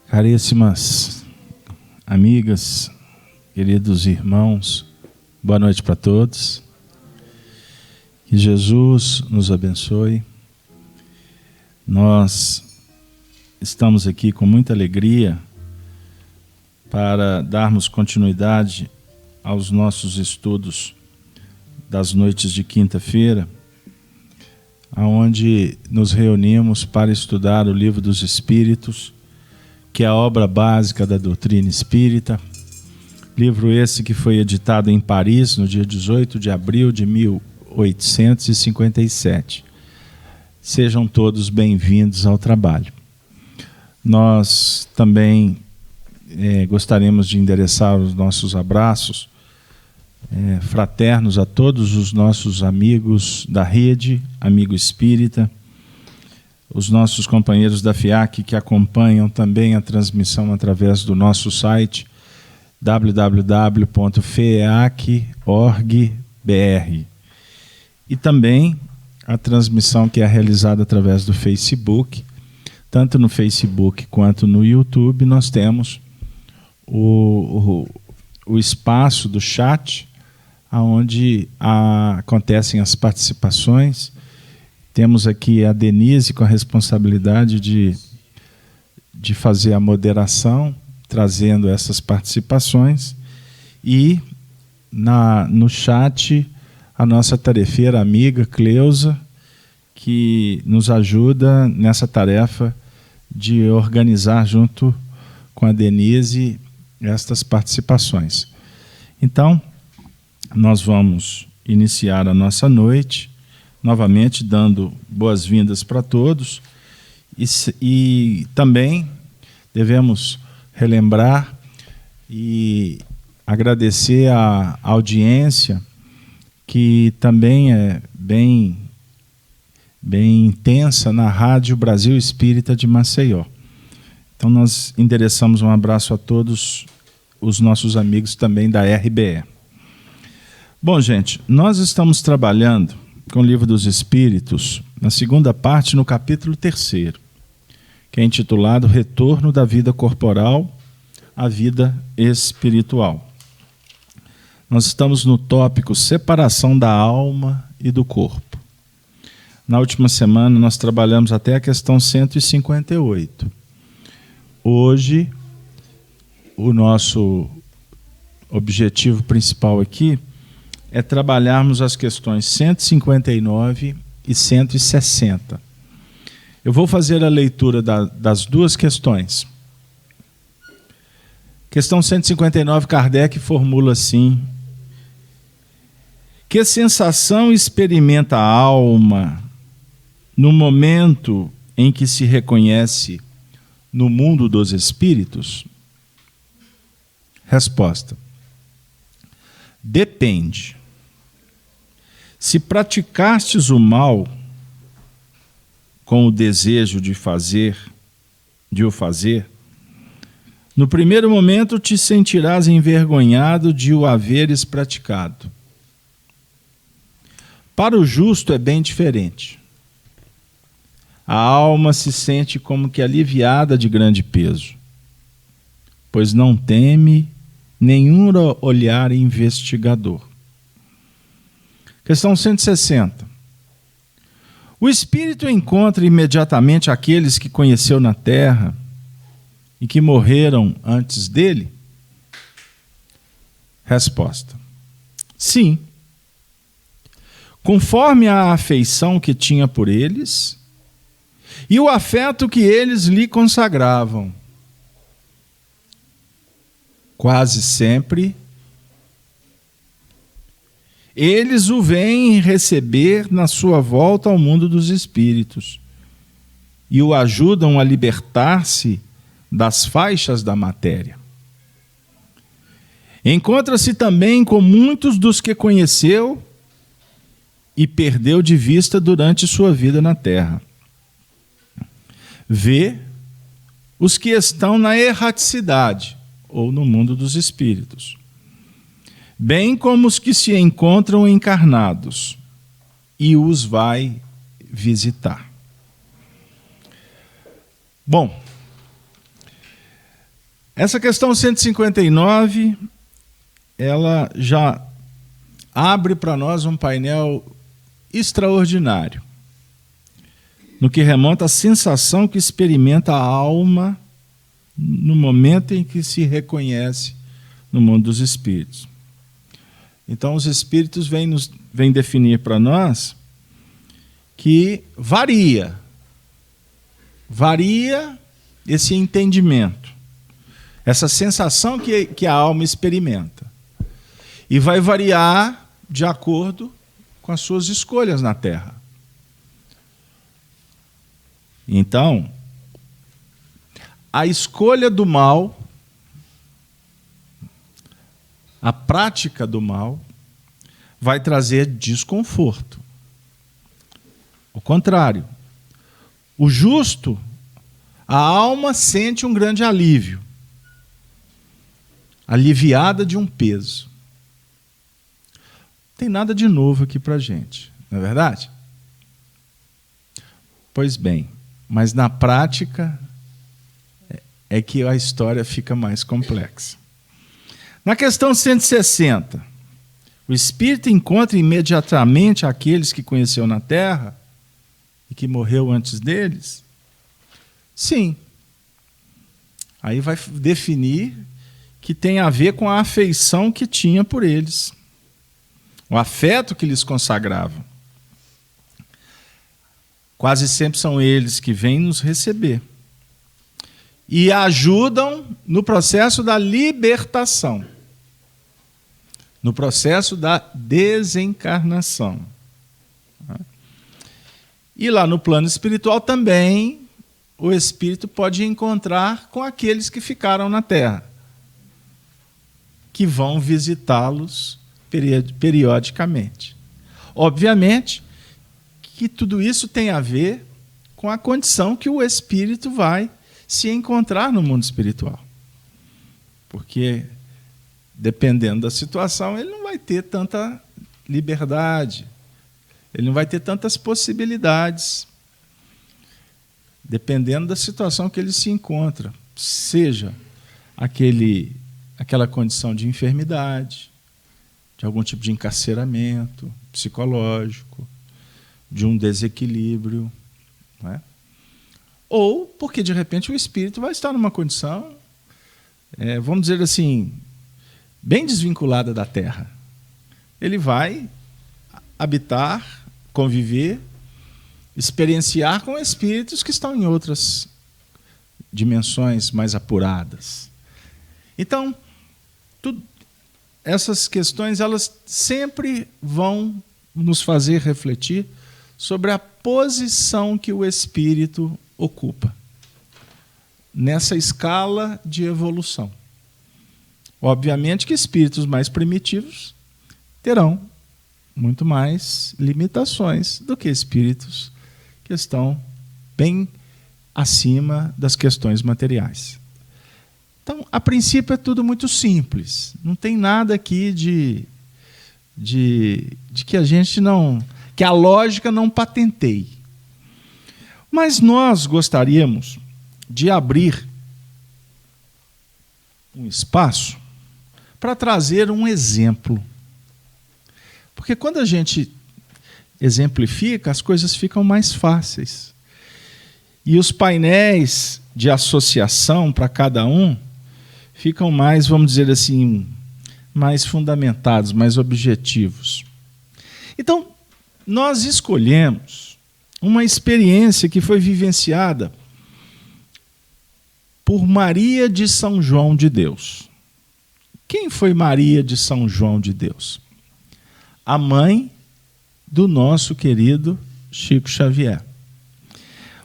Caríssimas amigas, queridos irmãos, boa noite para todos. Que Jesus nos abençoe. Nós estamos aqui com muita alegria para darmos continuidade aos nossos estudos das noites de quinta-feira, aonde nos reunimos para estudar o Livro dos Espíritos, que é a obra básica da doutrina espírita. Livro esse que foi editado em Paris no dia 18 de abril de 1857. Sejam todos bem-vindos ao trabalho. Nós também gostaríamos de endereçar os nossos abraços fraternos a todos os nossos amigos da rede, amigo espírita, os nossos companheiros da FIAC que acompanham também a transmissão através do nosso site www.feac.org.br e também a transmissão que é realizada através do Facebook. Tanto no Facebook quanto no YouTube nós temos o espaço do chat, onde acontecem as participações. Temos aqui a Denise com a responsabilidade de fazer a moderação, trazendo essas participações, e no chat a nossa tarefeira amiga Cleusa, que nos ajuda nessa tarefa de organizar junto com a Denise estas participações. Então, nós vamos iniciar a nossa noite, novamente dando boas-vindas para todos, e também devemos relembrar e agradecer a audiência, que também é bem intensa na Rádio Brasil Espírita de Maceió. Então nós endereçamos um abraço a todos os nossos amigos também da RBE. Bom, gente, nós estamos trabalhando com o Livro dos Espíritos, na segunda parte, no capítulo 3º, que é intitulado Retorno da Vida Corporal à Vida Espiritual. Nós estamos no tópico Separação da Alma e do Corpo. Na última semana nós trabalhamos até a questão 158. Hoje, o nosso objetivo principal aqui é trabalharmos as questões 159 e 160. Eu vou fazer a leitura das duas questões. Questão 159, Kardec formula assim: que sensação experimenta a alma no momento em que se reconhece no mundo dos espíritos? Resposta: depende. Se praticastes o mal com o desejo de o fazer, no primeiro momento te sentirás envergonhado de o haveres praticado. Para o justo é bem diferente. A alma se sente como que aliviada de grande peso, pois não teme nenhum olhar investigador. Questão 160. O espírito encontra imediatamente aqueles que conheceu na terra e que morreram antes dele? Resposta: sim. Conforme a afeição que tinha por eles e o afeto que eles lhe consagravam. Quase sempre eles o vêm receber na sua volta ao mundo dos espíritos e o ajudam a libertar-se das faixas da matéria. Encontra-se também com muitos dos que conheceu e perdeu de vista durante sua vida na terra. Vê os que estão na erraticidade ou no mundo dos espíritos, bem como os que se encontram encarnados, e os vai visitar. Bom, Essa questão 159, ela já abre para nós um painel extraordinário, no que remonta à sensação que experimenta a alma no momento em que se reconhece no mundo dos espíritos. Então, os espíritos vêm definir para nós que varia esse entendimento, essa sensação que a alma experimenta. E vai variar de acordo com as suas escolhas na Terra. Então, a escolha do mal, a prática do mal, vai trazer desconforto. O contrário, o justo, a alma sente um grande alívio, aliviada de um peso. Não tem nada de novo aqui para a gente, não é verdade? Pois bem, mas na prática é que a história fica mais complexa. Na questão 160, o espírito encontra imediatamente aqueles que conheceu na Terra e que morreu antes deles? Sim. Aí vai definir que tem a ver com a afeição que tinha por eles, o afeto que lhes consagravam. Quase sempre são eles que vêm nos receber e ajudam no processo da libertação, no processo da desencarnação. E lá no plano espiritual também o espírito pode encontrar com aqueles que ficaram na Terra, que vão visitá-los periodicamente. Obviamente que tudo isso tem a ver com a condição que o espírito vai se encontrar no mundo espiritual. Porque, dependendo da situação, ele não vai ter tanta liberdade, ele não vai ter tantas possibilidades, dependendo da situação que ele se encontra, seja aquela condição de enfermidade, de algum tipo de encarceramento psicológico, de um desequilíbrio, não é? Ou porque, de repente, o espírito vai estar numa condição, vamos dizer assim, bem desvinculada da Terra. Ele vai habitar, conviver, experienciar com espíritos que estão em outras dimensões mais apuradas. Então, essas questões elas sempre vão nos fazer refletir sobre a posição que o espírito ocupa nessa escala de evolução. Obviamente que espíritos mais primitivos terão muito mais limitações do que espíritos que estão bem acima das questões materiais. Então, a princípio é tudo muito simples. Não tem nada aqui de que a gente não, que a lógica não patenteie. Mas nós gostaríamos de abrir um espaço para trazer um exemplo. Porque quando a gente exemplifica, as coisas ficam mais fáceis. E os painéis de associação para cada um ficam mais, vamos dizer assim, mais fundamentados, mais objetivos. Então, nós escolhemos uma experiência que foi vivenciada por Maria de São João de Deus. Quem foi Maria de São João de Deus? A mãe do nosso querido Chico Xavier.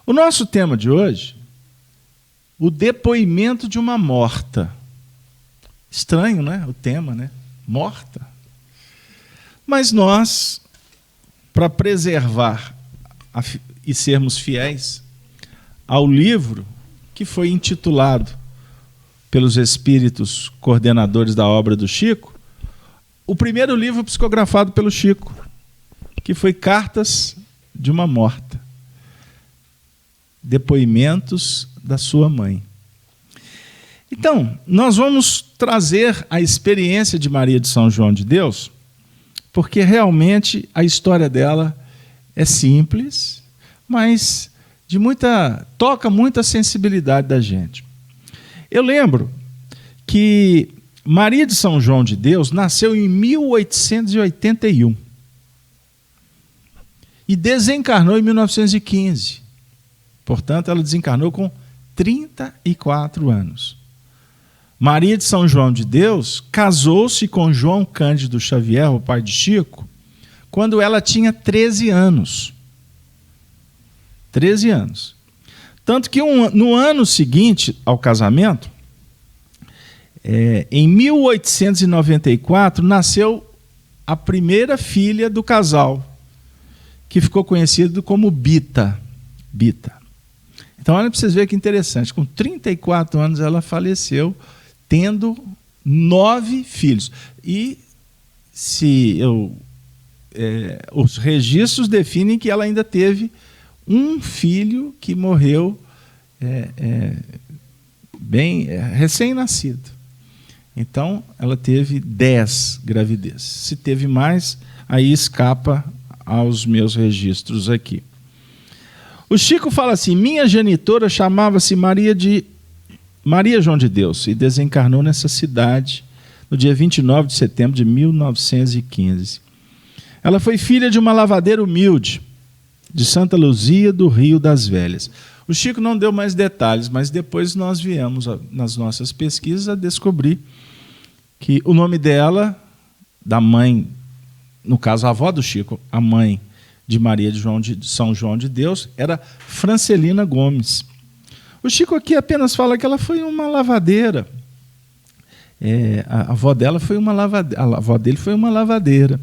O nosso tema de hoje, o depoimento de uma morta. Estranho, né? O tema, né? Morta. Mas nós, para preservar e sermos fiéis ao livro que foi intitulado pelos espíritos coordenadores da obra do Chico, o primeiro livro psicografado pelo Chico, que foi Cartas de uma Morta. Depoimentos da sua mãe. Então, nós vamos trazer a experiência de Maria de São João de Deus, porque realmente a história dela é simples, mas toca muita sensibilidade da gente. Eu lembro que Maria de São João de Deus nasceu em 1881 e desencarnou em 1915. Portanto, ela desencarnou com 34 anos. Maria de São João de Deus casou-se com João Cândido Xavier, o pai de Chico, quando ela tinha 13 anos. 13 anos. Tanto que no ano seguinte ao casamento, em 1894, nasceu a primeira filha do casal, que ficou conhecido como Bita. Então, olha para vocês verem que interessante. Com 34 anos, ela faleceu, tendo 9 filhos. E os registros definem que ela ainda teve um filho que morreu recém-nascido. Então, ela teve 10 gravidezes. Se teve mais, aí escapa aos meus registros aqui. O Chico fala assim: minha genitora chamava-se Maria João de Deus e desencarnou nessa cidade no dia 29 de setembro de 1915. Ela foi filha de uma lavadeira humilde de Santa Luzia do Rio das Velhas. O Chico não deu mais detalhes, mas depois nós viemos, nas nossas pesquisas, a descobrir que o nome dela, da mãe, no caso a avó do Chico, a mãe de Maria de São João de Deus, era Francelina Gomes. O Chico aqui apenas fala que ela foi uma lavadeira. A avó dele foi uma lavadeira.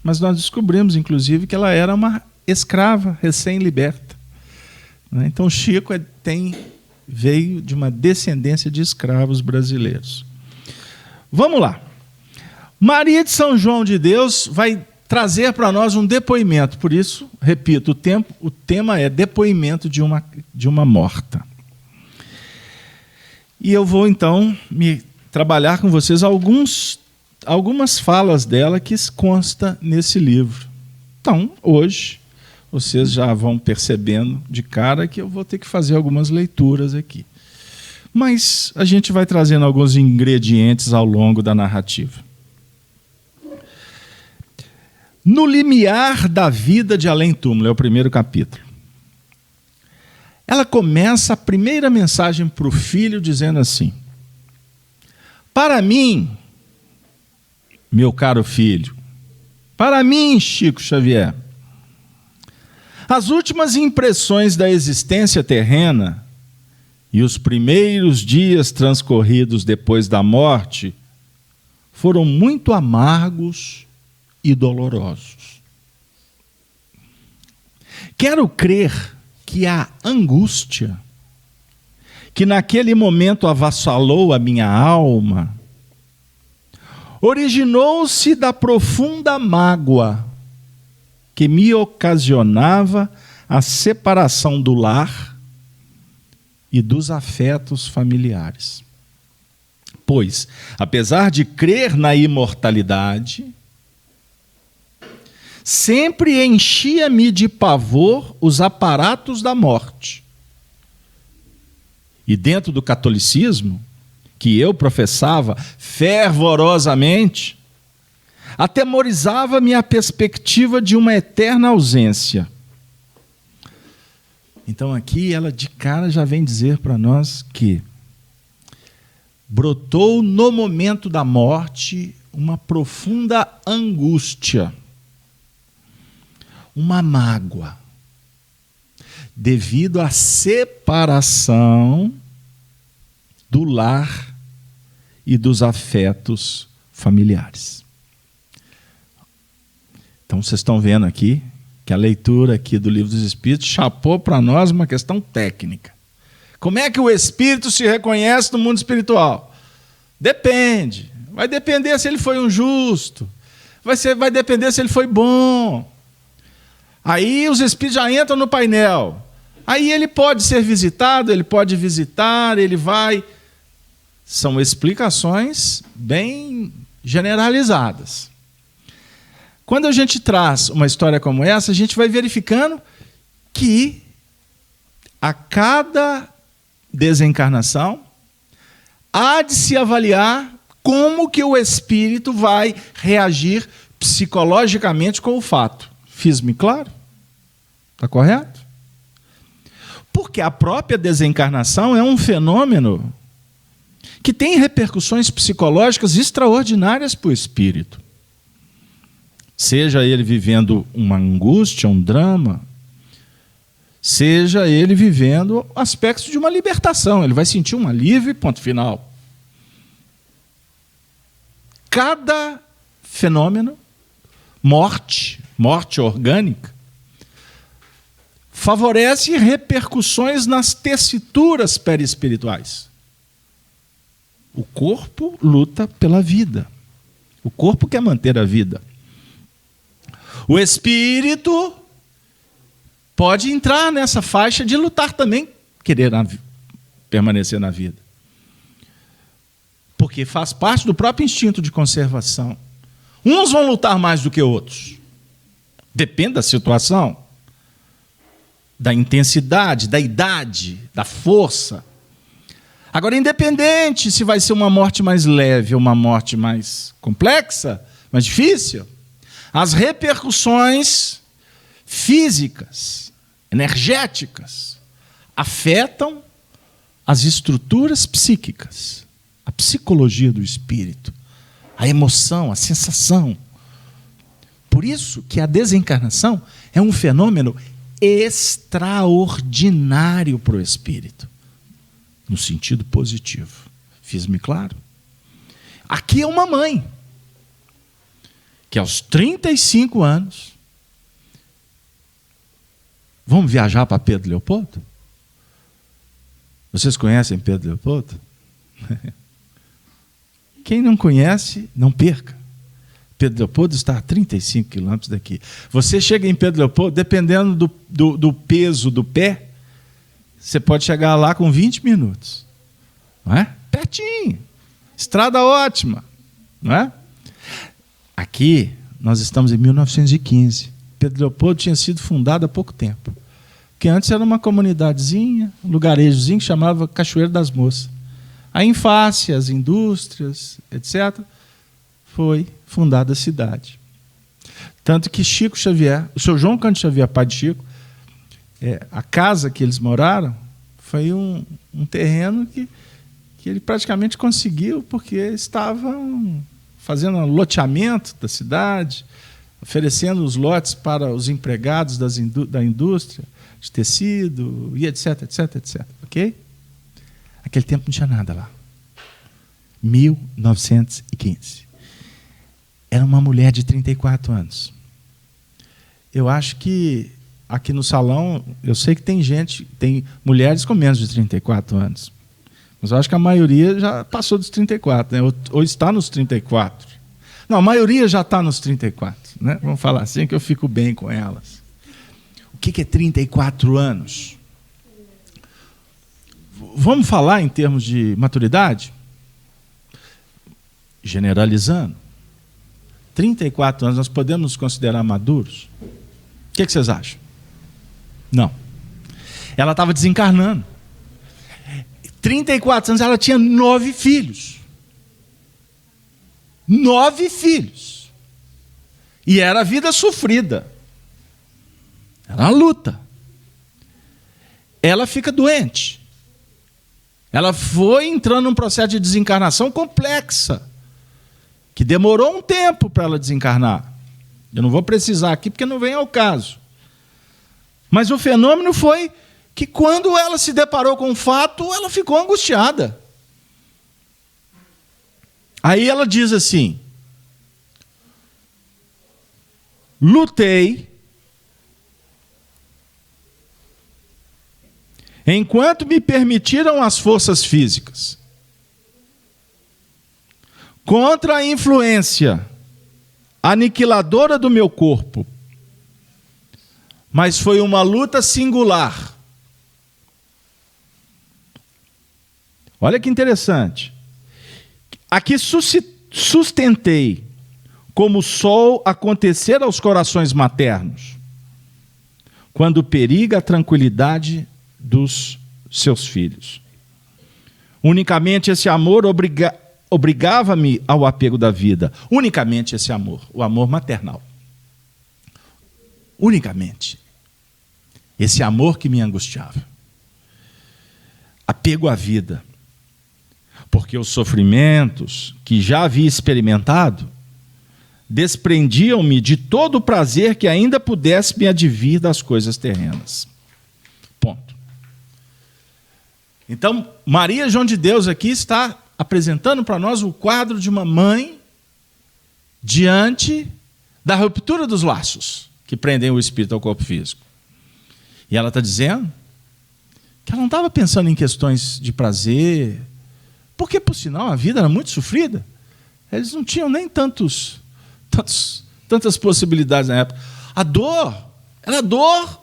Mas nós descobrimos, inclusive, que ela era uma escrava recém-liberta. Então, Chico veio de uma descendência de escravos brasileiros. Vamos lá. Maria de São João de Deus vai trazer para nós um depoimento. Por isso, repito, o tema é depoimento de uma morta. E eu vou, então, trabalhar com vocês algumas falas dela que consta nesse livro. Então, hoje, vocês já vão percebendo de cara que eu vou ter que fazer algumas leituras aqui. Mas a gente vai trazendo alguns ingredientes ao longo da narrativa. No limiar da vida de além-túmulo, é o primeiro capítulo. Ela começa a primeira mensagem para o filho dizendo assim: para mim, meu caro filho, para mim, Chico Xavier, as últimas impressões da existência terrena e os primeiros dias transcorridos depois da morte foram muito amargos e dolorosos. Quero crer que a angústia que naquele momento avassalou a minha alma originou-se da profunda mágoa que me ocasionava a separação do lar e dos afetos familiares. Pois, apesar de crer na imortalidade, sempre enchia-me de pavor os aparatos da morte. E dentro do catolicismo, que eu professava fervorosamente, atemorizava-me a perspectiva de uma eterna ausência. Então aqui ela de cara já vem dizer para nós que brotou no momento da morte uma profunda angústia, uma mágoa, devido à separação do lar e dos afetos familiares. Então vocês estão vendo aqui que a leitura aqui do Livro dos Espíritos chapou para nós uma questão técnica. Como é que o espírito se reconhece no mundo espiritual? Depende. Vai depender se ele foi um justo. Vai depender se ele foi bom. Aí os espíritos já entram no painel. Aí ele pode ser visitado, ele pode visitar, ele vai São explicações bem generalizadas. Quando a gente traz uma história como essa, a gente vai verificando que a cada desencarnação há de se avaliar como que o espírito vai reagir psicologicamente com o fato. Fiz-me claro? Está correto? Porque a própria desencarnação é um fenômeno que tem repercussões psicológicas extraordinárias para o espírito. Seja ele vivendo uma angústia, um drama, seja ele vivendo aspectos de uma libertação. Ele vai sentir um alívio e ponto final. Cada fenômeno, morte orgânica, favorece repercussões nas tessituras perispirituais. O corpo luta pela vida. O corpo quer manter a vida. O espírito pode entrar nessa faixa de lutar também, querer permanecer na vida. Porque faz parte do próprio instinto de conservação. Uns vão lutar mais do que outros. Depende da situação, da intensidade, da idade, da força. Agora, independente se vai ser uma morte mais leve ou uma morte mais complexa, mais difícil, as repercussões físicas, energéticas, afetam as estruturas psíquicas, a psicologia do espírito, a emoção, a sensação. Por isso que a desencarnação é um fenômeno extraordinário para o espírito, no sentido positivo. Fiz-me claro? Aqui é uma mãe que aos 35 anos, vamos viajar para Pedro Leopoldo? Vocês conhecem Pedro Leopoldo? Quem não conhece, não perca. Pedro Leopoldo está a 35 quilômetros daqui. Você chega em Pedro Leopoldo, dependendo do peso do pé, você pode chegar lá com 20 minutos. Não é? Pertinho. Estrada ótima. Não é? Aqui, nós estamos em 1915. Pedro Leopoldo tinha sido fundado há pouco tempo. Que antes era uma comunidadezinha, um lugarejozinho que chamava Cachoeiro das Moças. Aí, em face, as indústrias, etc., foi fundada a cidade. Tanto que Chico Xavier, o seu João Cândido Xavier, pai de Chico, a casa que eles moraram foi um terreno que ele praticamente conseguiu porque estavam fazendo um loteamento da cidade, oferecendo os lotes para os empregados da indústria de tecido, e etc, etc, etc. Ok? Naquele tempo não tinha nada lá. 1915. Era uma mulher de 34 anos. Eu acho que aqui no salão, eu sei que tem mulheres com menos de 34 anos. Mas eu acho que a maioria já passou dos 34, né? Ou está nos 34. Não, a maioria já está nos 34. Né? Vamos falar assim, que eu fico bem com elas. O que é 34 anos? Vamos falar em termos de maturidade? Generalizando. 34 anos, nós podemos nos considerar maduros? O que vocês acham? Não. Ela estava desencarnando. 34 anos, ela tinha 9 filhos. 9 filhos. E era a vida sofrida. Era uma luta. Ela fica doente. Ela foi entrando num processo de desencarnação complexa, que demorou um tempo para ela desencarnar. Eu não vou precisar aqui porque não vem ao caso. Mas o fenômeno foi que quando ela se deparou com o fato, ela ficou angustiada. Aí ela diz assim: lutei enquanto me permitiram as forças físicas contra a influência aniquiladora do meu corpo, mas foi uma luta singular. Olha que interessante. a que sustentei, como o sol acontecer aos corações maternos, quando periga a tranquilidade dos seus filhos. Unicamente esse amor obrigava-me ao apego da vida. Unicamente esse amor, o amor maternal. Unicamente. Esse amor que me angustiava. Apego à vida. Porque os sofrimentos que já havia experimentado desprendiam-me de todo o prazer que ainda pudesse me advir das coisas terrenas. Ponto. Então, Maria João de Deus aqui está apresentando para nós o quadro de uma mãe diante da ruptura dos laços que prendem o espírito ao corpo físico. E ela está dizendo que ela não estava pensando em questões de prazer, porque, por sinal, a vida era muito sofrida. Eles não tinham nem tantas possibilidades na época. A dor era a dor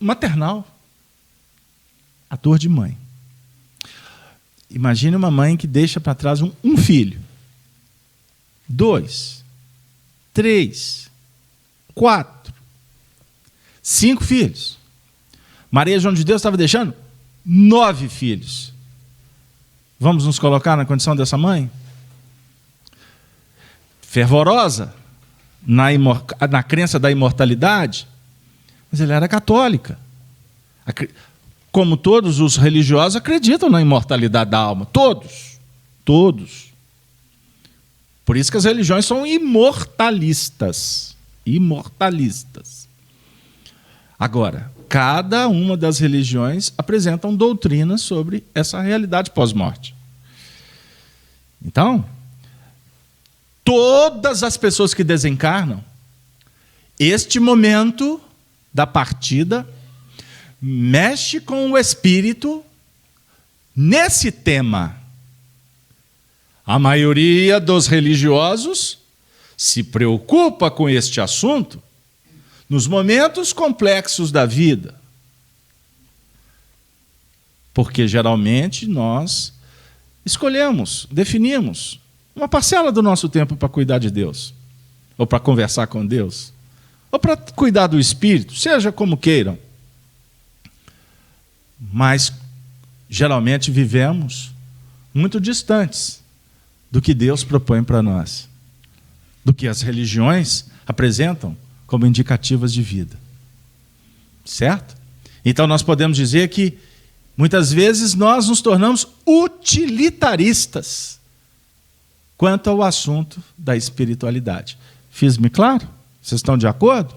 maternal. A dor de mãe. Imagine uma mãe que deixa para trás um filho. 2, 3, 4, 5 filhos. Maria João de Deus estava deixando 9 filhos. Vamos nos colocar na condição dessa mãe? Fervorosa na crença da imortalidade, mas ela era católica. Como todos os religiosos acreditam na imortalidade da alma. Todos. Por isso que as religiões são imortalistas. Agora, cada uma das religiões apresentam doutrinas sobre essa realidade pós-morte. Então, todas as pessoas que desencarnam, este momento da partida mexe com o espírito nesse tema. A maioria dos religiosos se preocupa com este assunto nos momentos complexos da vida. Porque geralmente nós escolhemos, definimos uma parcela do nosso tempo para cuidar de Deus, ou para conversar com Deus, ou para cuidar do espírito, seja como queiram. Mas geralmente vivemos muito distantes do que Deus propõe para nós, do que as religiões apresentam como indicativas de vida. Certo? Então nós podemos dizer que muitas vezes nós nos tornamos utilitaristas quanto ao assunto da espiritualidade. Fiz-me claro? Vocês estão de acordo?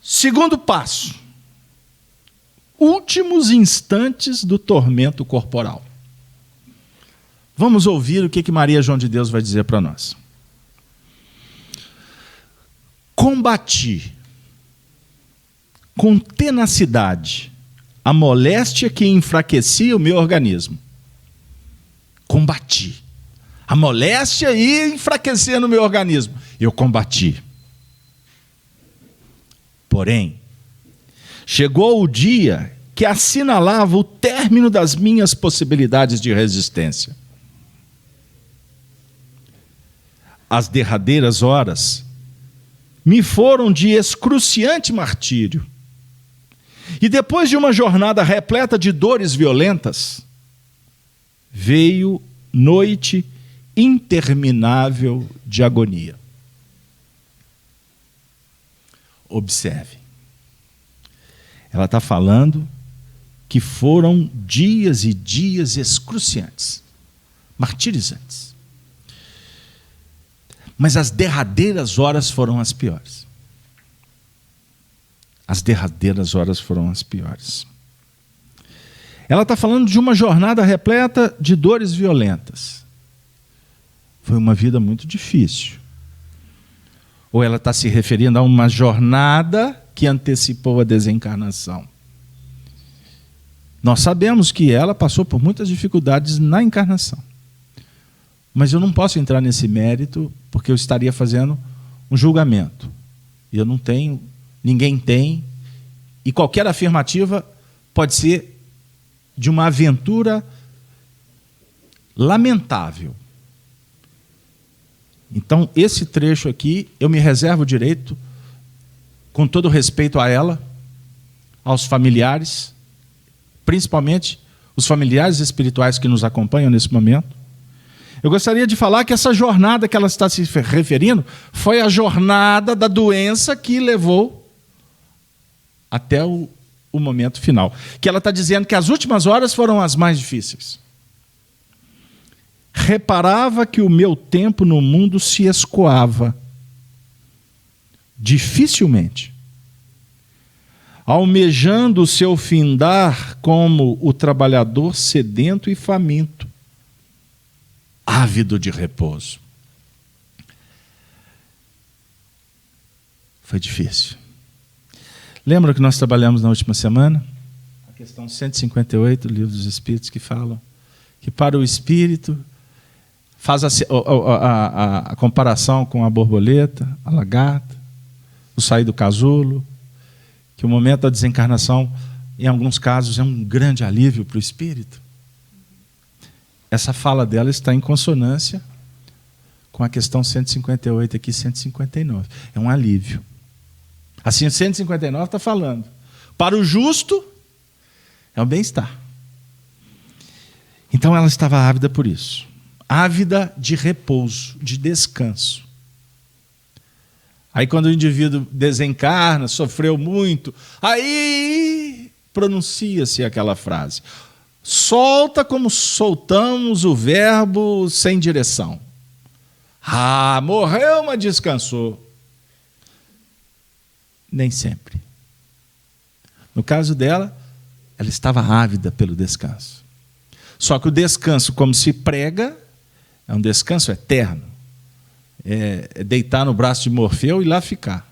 Segundo passo. Últimos instantes do tormento corporal. Vamos ouvir o que Maria João de Deus vai dizer para nós. Combati com tenacidade a moléstia que enfraquecia o meu organismo. Combati. A moléstia ia enfraquecendo o meu organismo. Eu combati. Porém, chegou o dia que assinalava o término das minhas possibilidades de resistência. As derradeiras horas me foram de excruciante martírio. E depois de uma jornada repleta de dores violentas, veio noite interminável de agonia. Observe. Ela está falando que foram dias e dias excruciantes, martirizantes. Mas as derradeiras horas foram as piores. As derradeiras horas foram as piores. Ela está falando de uma jornada repleta de dores violentas. Foi uma vida muito difícil. Ou ela está se referindo a uma jornada que antecipou a desencarnação. Nós sabemos que ela passou por muitas dificuldades na encarnação. Mas eu não posso entrar nesse mérito porque eu estaria fazendo um julgamento. E eu não tenho, ninguém tem, e qualquer afirmativa pode ser de uma aventura lamentável. Então, esse trecho aqui, eu me reservo o direito, com todo respeito a ela, aos familiares, principalmente os familiares espirituais que nos acompanham nesse momento. Eu gostaria de falar que essa jornada que ela está se referindo foi a jornada da doença que levou até o momento final. Que ela está dizendo que as últimas horas foram as mais difíceis. Reparava que o meu tempo no mundo se escoava. Dificilmente. Almejando o seu findar como o trabalhador sedento e faminto, ávido de repouso. Foi difícil. Lembra que nós trabalhamos na última semana? A questão 158 do Livro dos Espíritos, que falam que para o espírito, faz a comparação com a borboleta, a lagarta, o sair do casulo, que o momento da desencarnação, em alguns casos, é um grande alívio para o espírito. Essa fala dela está em consonância com a questão 158 aqui, 159. É um alívio. Assim, 159 está falando. Para o justo, é o bem-estar. Então ela estava ávida por isso. Ávida de repouso, de descanso. Aí quando o indivíduo desencarna, sofreu muito, aí pronuncia-se aquela frase. Solta como soltamos o verbo sem direção. Ah, morreu, mas descansou. Nem sempre. No caso dela, ela estava ávida pelo descanso. Só que o descanso, como se prega, é um descanso eterno. É deitar no braço de Morfeu e lá ficar,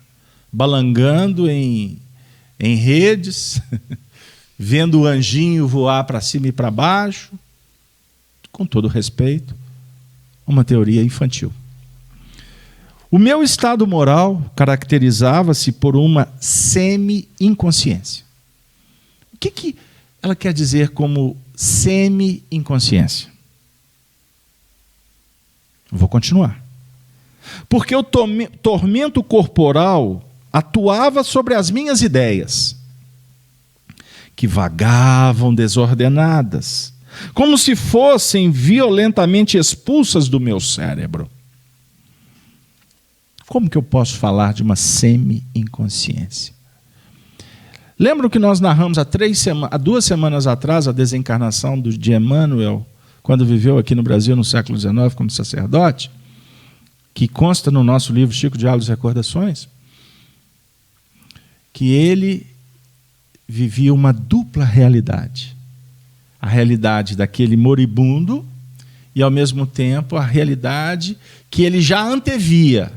balangando em redes, vendo o anjinho voar para cima e para baixo, com todo respeito, uma teoria infantil. O meu estado moral caracterizava-se por uma semi-inconsciência. O que ela quer dizer como semi-inconsciência? Vou continuar. Porque o tormento corporal atuava sobre as minhas ideias, que vagavam desordenadas, como se fossem violentamente expulsas do meu cérebro. Como que eu posso falar de uma semi-inconsciência? Lembram que nós narramos há 2 semanas atrás a desencarnação de Emmanuel, quando viveu aqui no Brasil no século XIX como sacerdote? Que consta no nosso livro Chico Diálogos e Recordações, que ele vivia uma dupla realidade. A realidade daquele moribundo e, ao mesmo tempo, a realidade que ele já antevia.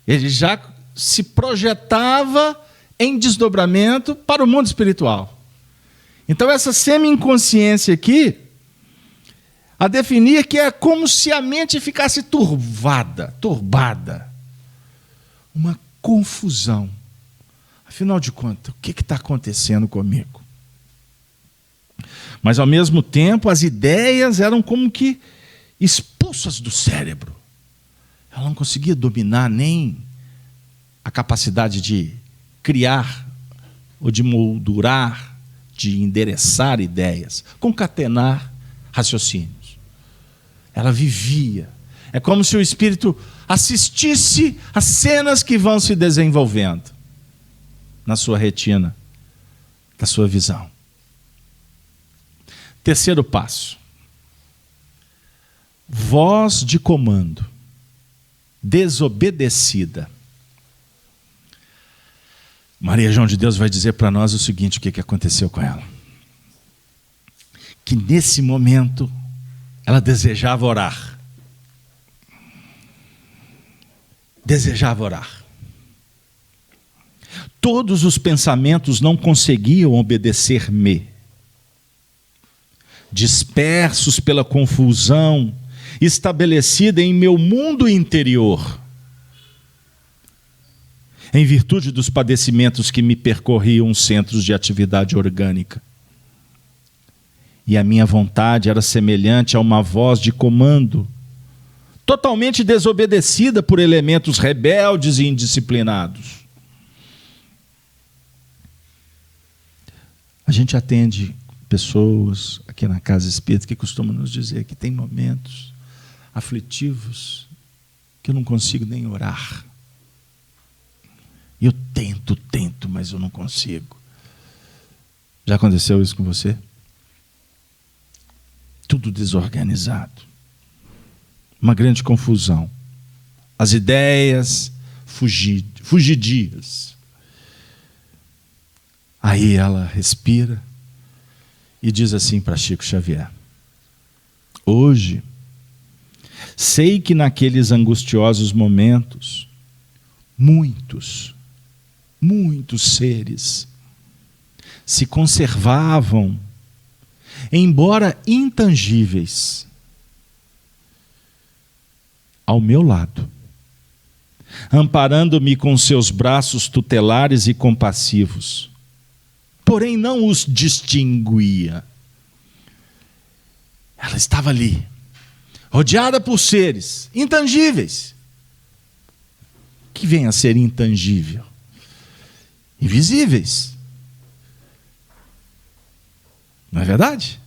Ele já se projetava em desdobramento para o mundo espiritual. Então, essa semi-inconsciência aqui, a definir que é como se a mente ficasse turbada. Uma confusão. Afinal de contas, o que está acontecendo comigo? Mas, ao mesmo tempo, as ideias eram como que expulsas do cérebro. Ela não conseguia dominar nem a capacidade de criar ou de moldurar, de endereçar ideias, concatenar raciocínios. Ela vivia. É como se o espírito assistisse às cenas que vão se desenvolvendo na sua retina, na sua visão. Terceiro passo. Voz de comando. Desobedecida. Maria João de Deus vai dizer para nós o seguinte, o que aconteceu com ela. Que nesse momento ela desejava orar. Desejava orar. Todos os pensamentos não conseguiam obedecer-me. Dispersos pela confusão estabelecida em meu mundo interior, em virtude dos padecimentos que me percorriam os centros de atividade orgânica. e a minha vontade era semelhante a uma voz de comando, totalmente desobedecida por elementos rebeldes e indisciplinados. A gente atende pessoas aqui na Casa Espírita que costumam nos dizer que tem momentos aflitivos que eu não consigo nem orar. Eu tento, mas eu não consigo. Já aconteceu isso com você? Tudo desorganizado. Uma grande confusão. As ideias fugidias. Aí ela respira e diz assim para Chico Xavier: hoje, sei que naqueles angustiosos momentos, muitos seres se conservavam, embora intangíveis, ao meu lado, amparando-me com seus braços tutelares e compassivos, porém não os distinguia. Ela estava ali, rodeada por seres intangíveis. Que vem a ser intangível? Invisíveis. Não é verdade?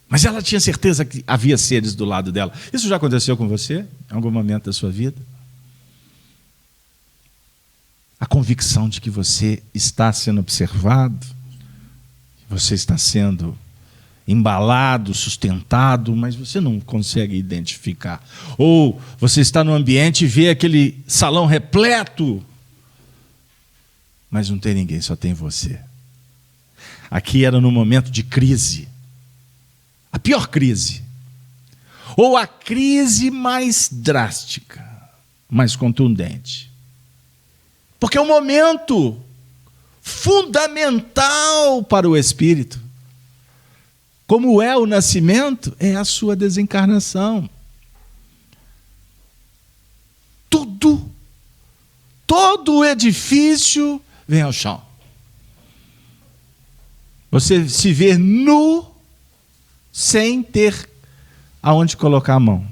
Mas ela tinha certeza que havia seres do lado dela. Isso já aconteceu com você em algum momento da sua vida? A convicção de que você está sendo observado, que você está sendo embalado, sustentado, mas você não consegue identificar. Ou você está no ambiente e vê aquele salão repleto, mas não tem ninguém, só tem você. Aqui era no momento de crise, a pior crise, ou a crise mais drástica, mais contundente. Porque é um momento fundamental para o espírito. Como é o nascimento, é a sua desencarnação. Todo o edifício vem ao chão. Você se vê nu, sem ter aonde colocar a mão.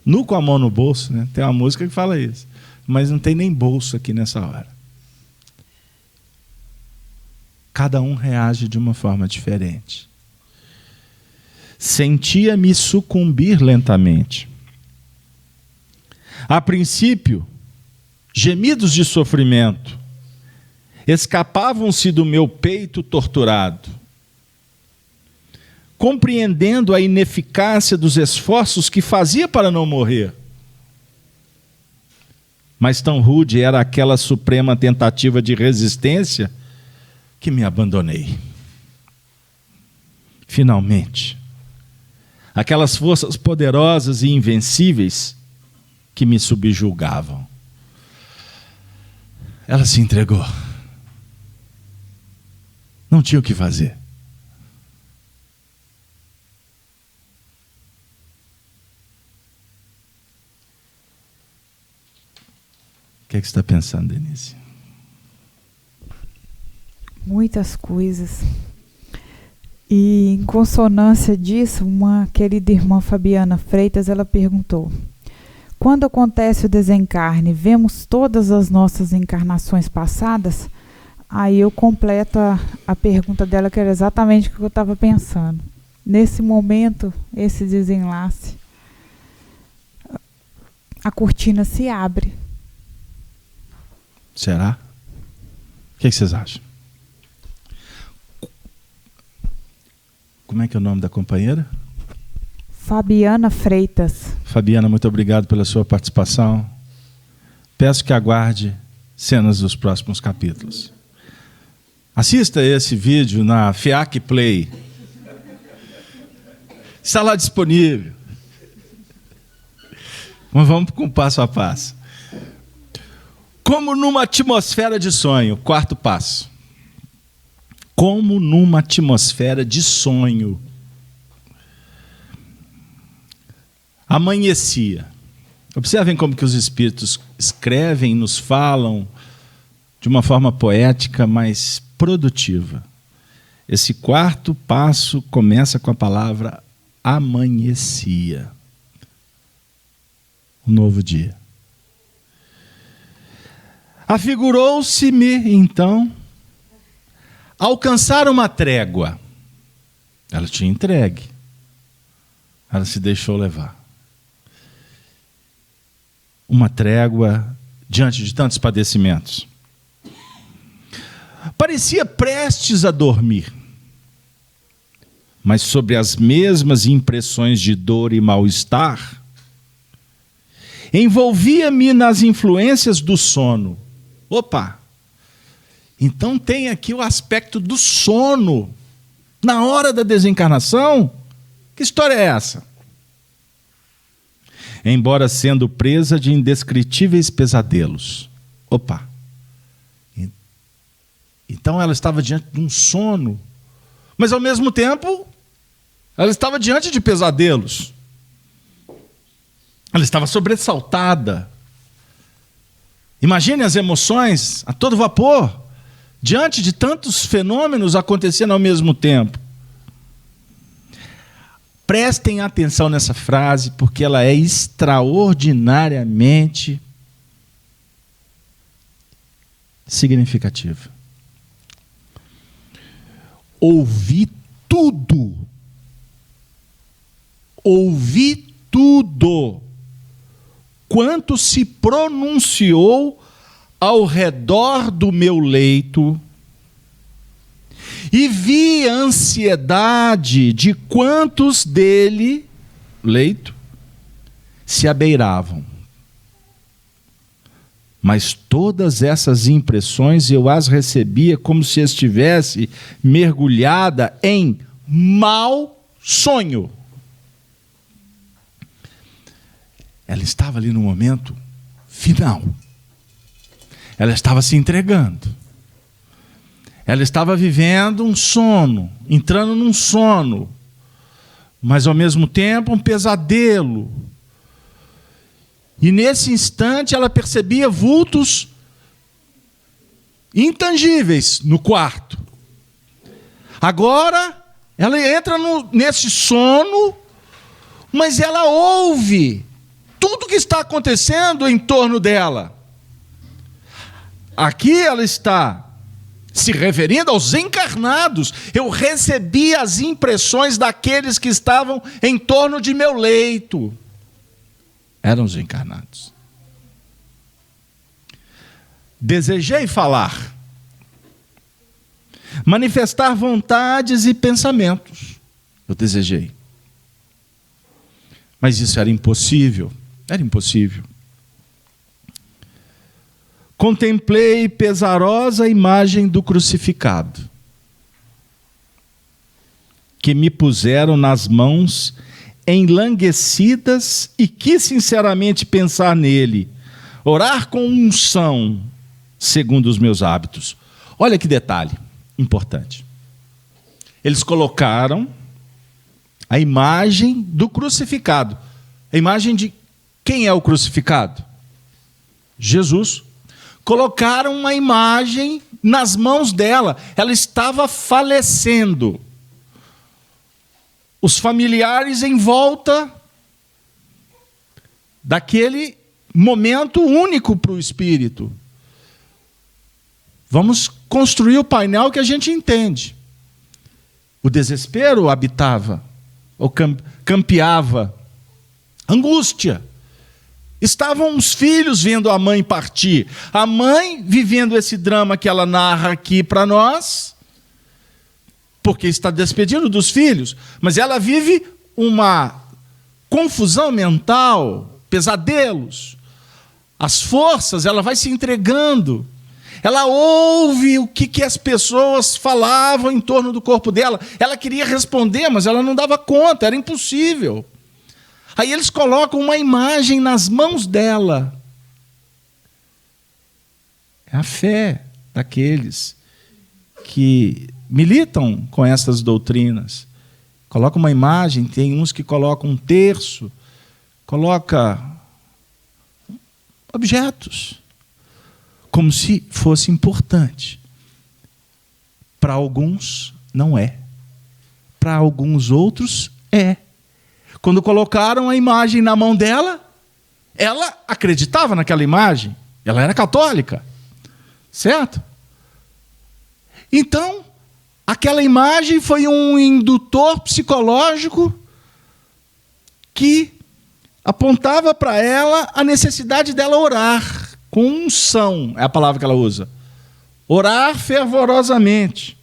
Nu com a mão no bolso, né? Tem uma música que fala isso. Mas não tem nem bolso aqui nessa hora. Cada um reage de uma forma diferente. Sentia-me sucumbir lentamente. A princípio, gemidos de sofrimento escapavam-se do meu peito torturado. Compreendendo a ineficácia dos esforços que fazia para não morrer. Mas tão rude era aquela suprema tentativa de resistência que me abandonei. Finalmente, aquelas forças poderosas e invencíveis que me subjugavam. Ela se entregou. Não tinha o que fazer. O que é que você está pensando, Denise? Muitas coisas. E em consonância disso, uma querida irmã Fabiana Freitas, ela perguntou: quando acontece o desencarne, vemos todas as nossas encarnações passadas? Aí eu completo a pergunta dela, que era exatamente o que eu estava pensando. Nesse momento, esse desenlace, a cortina se abre. Será? O que vocês acham? Como é que é o nome da companheira? Fabiana Freitas. Fabiana, muito obrigado pela sua participação. Peço que aguarde cenas dos próximos capítulos. Assista esse vídeo na FEAC Play. Está lá disponível. Mas vamos com passo a passo. Como numa atmosfera de sonho, quarto passo. Como numa atmosfera de sonho. Amanhecia. Observem como que os espíritos escrevem, nos falam de uma forma poética, mas produtiva. Esse quarto passo começa com a palavra amanhecia. Um novo dia. Afigurou-se-me, então, alcançar uma trégua. Ela tinha entregue. Ela se deixou levar. Uma trégua diante de tantos padecimentos. Parecia prestes a dormir, mas sobre as mesmas impressões de dor e mal-estar, envolvia-me nas influências do sono. Opa! Então tem aqui o aspecto do sono. Na hora da desencarnação, que história é essa? Embora sendo presa de indescritíveis pesadelos. Opa! Então ela estava diante de um sono, mas ao mesmo tempo, ela estava diante de pesadelos. Ela estava sobressaltada. Imagine as emoções a todo vapor, diante de tantos fenômenos acontecendo ao mesmo tempo. Prestem atenção nessa frase, porque ela é extraordinariamente significativa. Ouvi tudo. Ouvi tudo. Quanto se pronunciou ao redor do meu leito, e vi a ansiedade de quantos dele, leito, se abeiravam. Mas todas essas impressões eu as recebia como se estivesse mergulhada em mau sonho. Ela estava ali no momento final. Ela estava se entregando. Ela estava vivendo um sono, entrando num sono, mas ao mesmo tempo um pesadelo. E nesse instante ela percebia vultos intangíveis no quarto. Agora ela entra nesse sono, mas ela ouve tudo que está acontecendo em torno dela. Aqui ela está se referindo aos encarnados. Eu recebi as impressões daqueles que estavam em torno de meu leito. Eram os encarnados. Desejei falar, manifestar vontades e pensamentos. Eu desejei. Mas isso era impossível. Era impossível. Contemplei pesarosa imagem do crucificado, que me puseram nas mãos enlanguecidas, e quis sinceramente pensar nele, orar com unção, segundo os meus hábitos. Olha que detalhe importante. Eles colocaram a imagem do crucificado. A imagem de quem é o crucificado? Jesus. Colocaram uma imagem nas mãos dela. Ela estava falecendo. Os familiares em volta daquele momento único para o espírito. Vamos construir o painel que a gente entende. O desespero habitava, ou campeava. Angústia. Estavam os filhos vendo a mãe partir. A mãe vivendo esse drama que ela narra aqui para nós, porque está despedindo dos filhos, mas ela vive uma confusão mental, pesadelos. As forças, ela vai se entregando. Ela ouve o que as pessoas falavam em torno do corpo dela. Ela queria responder, mas ela não dava conta, era impossível. Aí eles colocam uma imagem nas mãos dela. É a fé daqueles que militam com essas doutrinas. Coloca uma imagem, tem uns que colocam um terço, coloca objetos, como se fosse importante. Para alguns, não é. Para alguns outros, é. Quando colocaram a imagem na mão dela, ela acreditava naquela imagem. Ela era católica. Certo? Então, aquela imagem foi um indutor psicológico que apontava para ela a necessidade dela orar, com unção, é a palavra que ela usa. Orar fervorosamente.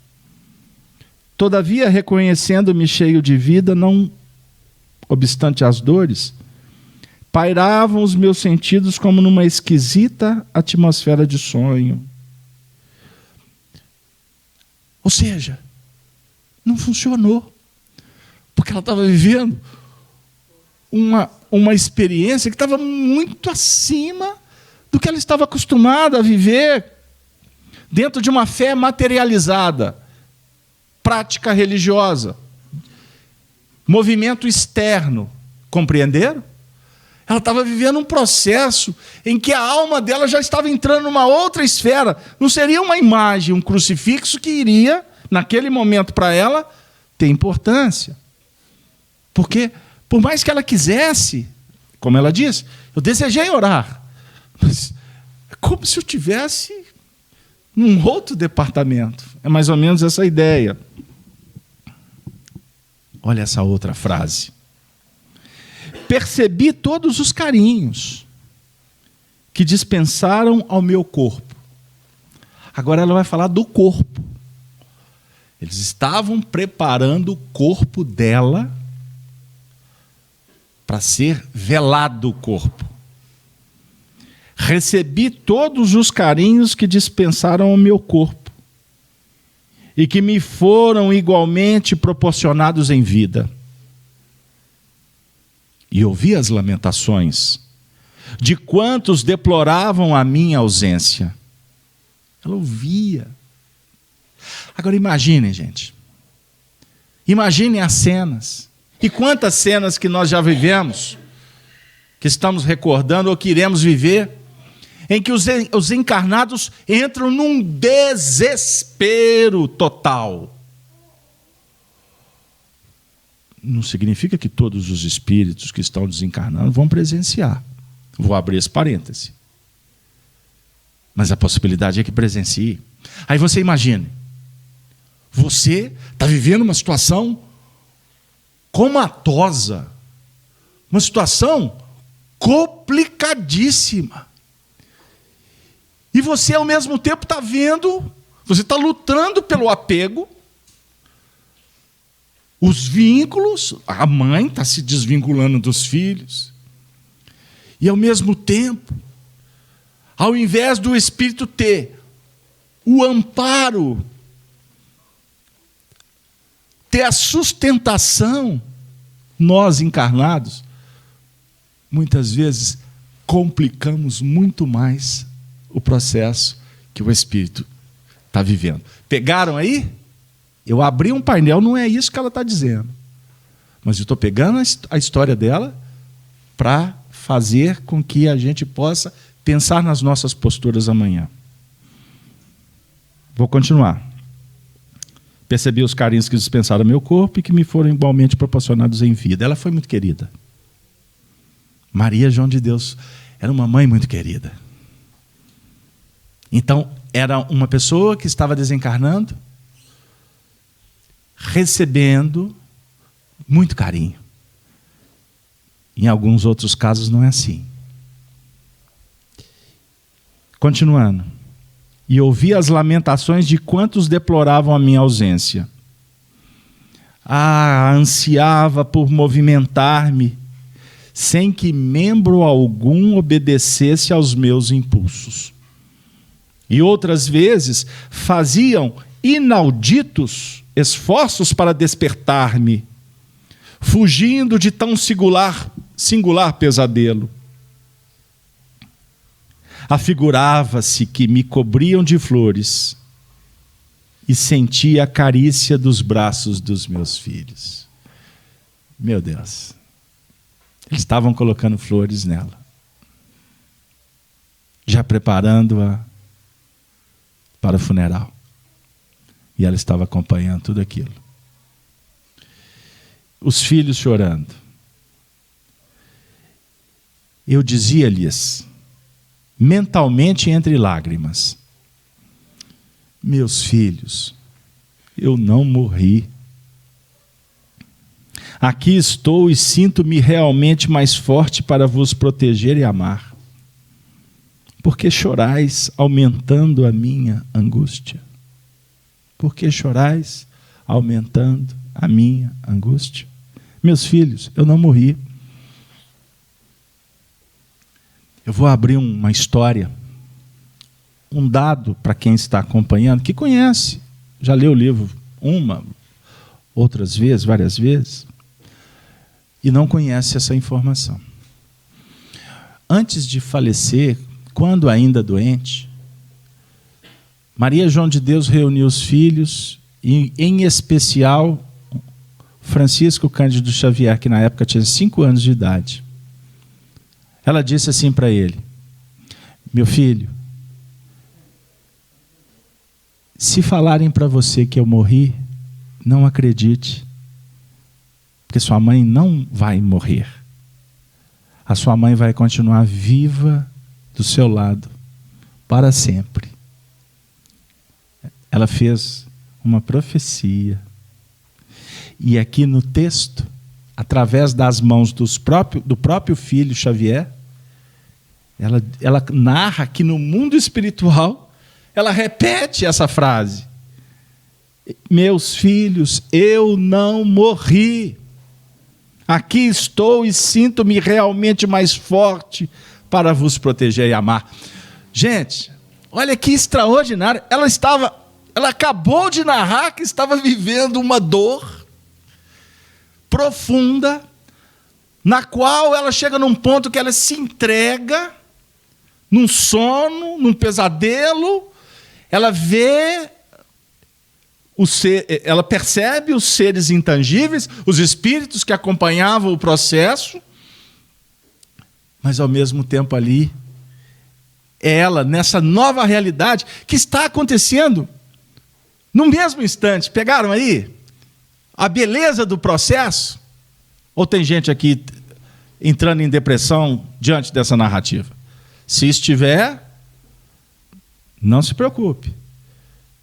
Todavia, reconhecendo-me cheio de vida, não obstante as dores, pairavam os meus sentidos como numa esquisita atmosfera de sonho. Ou seja, não funcionou. Porque ela estava vivendo uma experiência que estava muito acima do que ela estava acostumada a viver dentro de uma fé materializada, prática religiosa, movimento externo. Compreenderam? Ela estava vivendo um processo em que a alma dela já estava entrando numa outra esfera. Não seria uma imagem, um crucifixo que iria, naquele momento para ela, ter importância. Porque, por mais que ela quisesse, como ela disse, eu desejei orar, mas é como se eu tivesse num outro departamento. É mais ou menos essa ideia. Olha essa outra frase. Percebi todos os carinhos que dispensaram ao meu corpo. Agora ela vai falar do corpo. Eles estavam preparando o corpo dela para ser velado o corpo. Recebi todos os carinhos que dispensaram ao meu corpo e que me foram igualmente proporcionados em vida. E ouvi as lamentações de quantos deploravam a minha ausência. Ela ouvia. Agora imaginem, gente. Imaginem as cenas. E quantas cenas que nós já vivemos, que estamos recordando ou que iremos viver, em que os encarnados entram num desespero total. Não significa que todos os espíritos que estão desencarnando vão presenciar. Vou abrir esse parêntese. Mas a possibilidade é que presencie. Aí você imagine, você está vivendo uma situação comatosa, uma situação complicadíssima. E você, ao mesmo tempo, está vendo, você está lutando pelo apego, os vínculos, a mãe está se desvinculando dos filhos. E, ao mesmo tempo, ao invés do espírito ter o amparo, ter a sustentação, nós encarnados, muitas vezes complicamos muito mais o processo que o espírito está vivendo. Pegaram aí? Eu abri um painel, não é isso que ela está dizendo. Mas eu estou pegando a história dela para fazer com que a gente possa pensar nas nossas posturas amanhã. Vou continuar. Percebi os carinhos que dispensaram meu corpo e que me foram igualmente proporcionados em vida. Ela foi muito querida. Maria, João de Deus, era uma mãe muito querida. Então, era uma pessoa que estava desencarnando, recebendo muito carinho. Em alguns outros casos não é assim. Continuando. E ouvi as lamentações de quantos deploravam a minha ausência. Ansiava por movimentar-me, sem que membro algum obedecesse aos meus impulsos. E outras vezes faziam inauditos esforços para despertar-me, fugindo de tão singular pesadelo. Afigurava-se que me cobriam de flores e sentia a carícia dos braços dos meus filhos. Meu Deus. Eles estavam colocando flores nela, já preparando-a para o funeral. E ela estava acompanhando tudo aquilo. Os filhos chorando. Eu dizia-lhes, mentalmente entre lágrimas: meus filhos, eu não morri. Aqui estou e sinto-me realmente mais forte para vos proteger e amar. Por que chorais, aumentando a minha angústia? Por que chorais, aumentando a minha angústia? Meus filhos, eu não morri. Eu vou abrir uma história, um dado para quem está acompanhando, que conhece, já leu o livro outras vezes, várias vezes, e não conhece essa informação. Antes de falecer, quando ainda doente, Maria João de Deus reuniu os filhos, e em especial Francisco Cândido Xavier, que na época tinha 5 anos de idade. Ela disse assim para ele: meu filho, se falarem para você que eu morri, não acredite, porque sua mãe não vai morrer. A sua mãe vai continuar viva do seu lado para sempre. Ela fez uma profecia. E aqui no texto, através das mãos do próprio filho Xavier, ela narra que no mundo espiritual, ela repete essa frase: meus filhos, eu não morri. Aqui estou e sinto-me realmente mais forte para vos proteger e amar. Gente, olha que extraordinário. Ela acabou de narrar que estava vivendo uma dor profunda, na qual ela chega num ponto que ela se entrega, num sono, num pesadelo. Ela vê ela percebe os seres intangíveis, os espíritos que acompanhavam o processo, mas ao mesmo tempo ali, ela, nessa nova realidade que está acontecendo no mesmo instante. Pegaram aí a beleza do processo? Ou tem gente aqui entrando em depressão diante dessa narrativa? Se estiver, não se preocupe.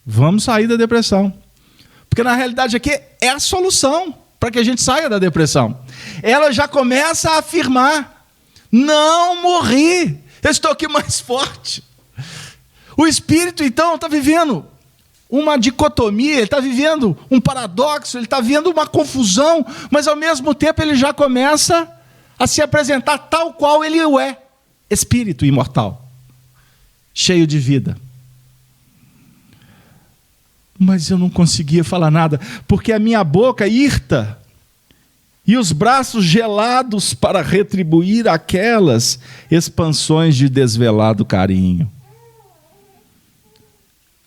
Vamos sair da depressão. Porque na realidade aqui é a solução para que a gente saia da depressão. Ela já começa a afirmar: não morri, eu estou aqui mais forte. O espírito então está vivendo uma dicotomia, ele está vivendo um paradoxo, ele está vivendo uma confusão, mas ao mesmo tempo ele já começa a se apresentar tal qual ele é, espírito imortal, cheio de vida. Mas eu não conseguia falar nada, porque a minha boca hirta e os braços gelados para retribuir aquelas expansões de desvelado carinho.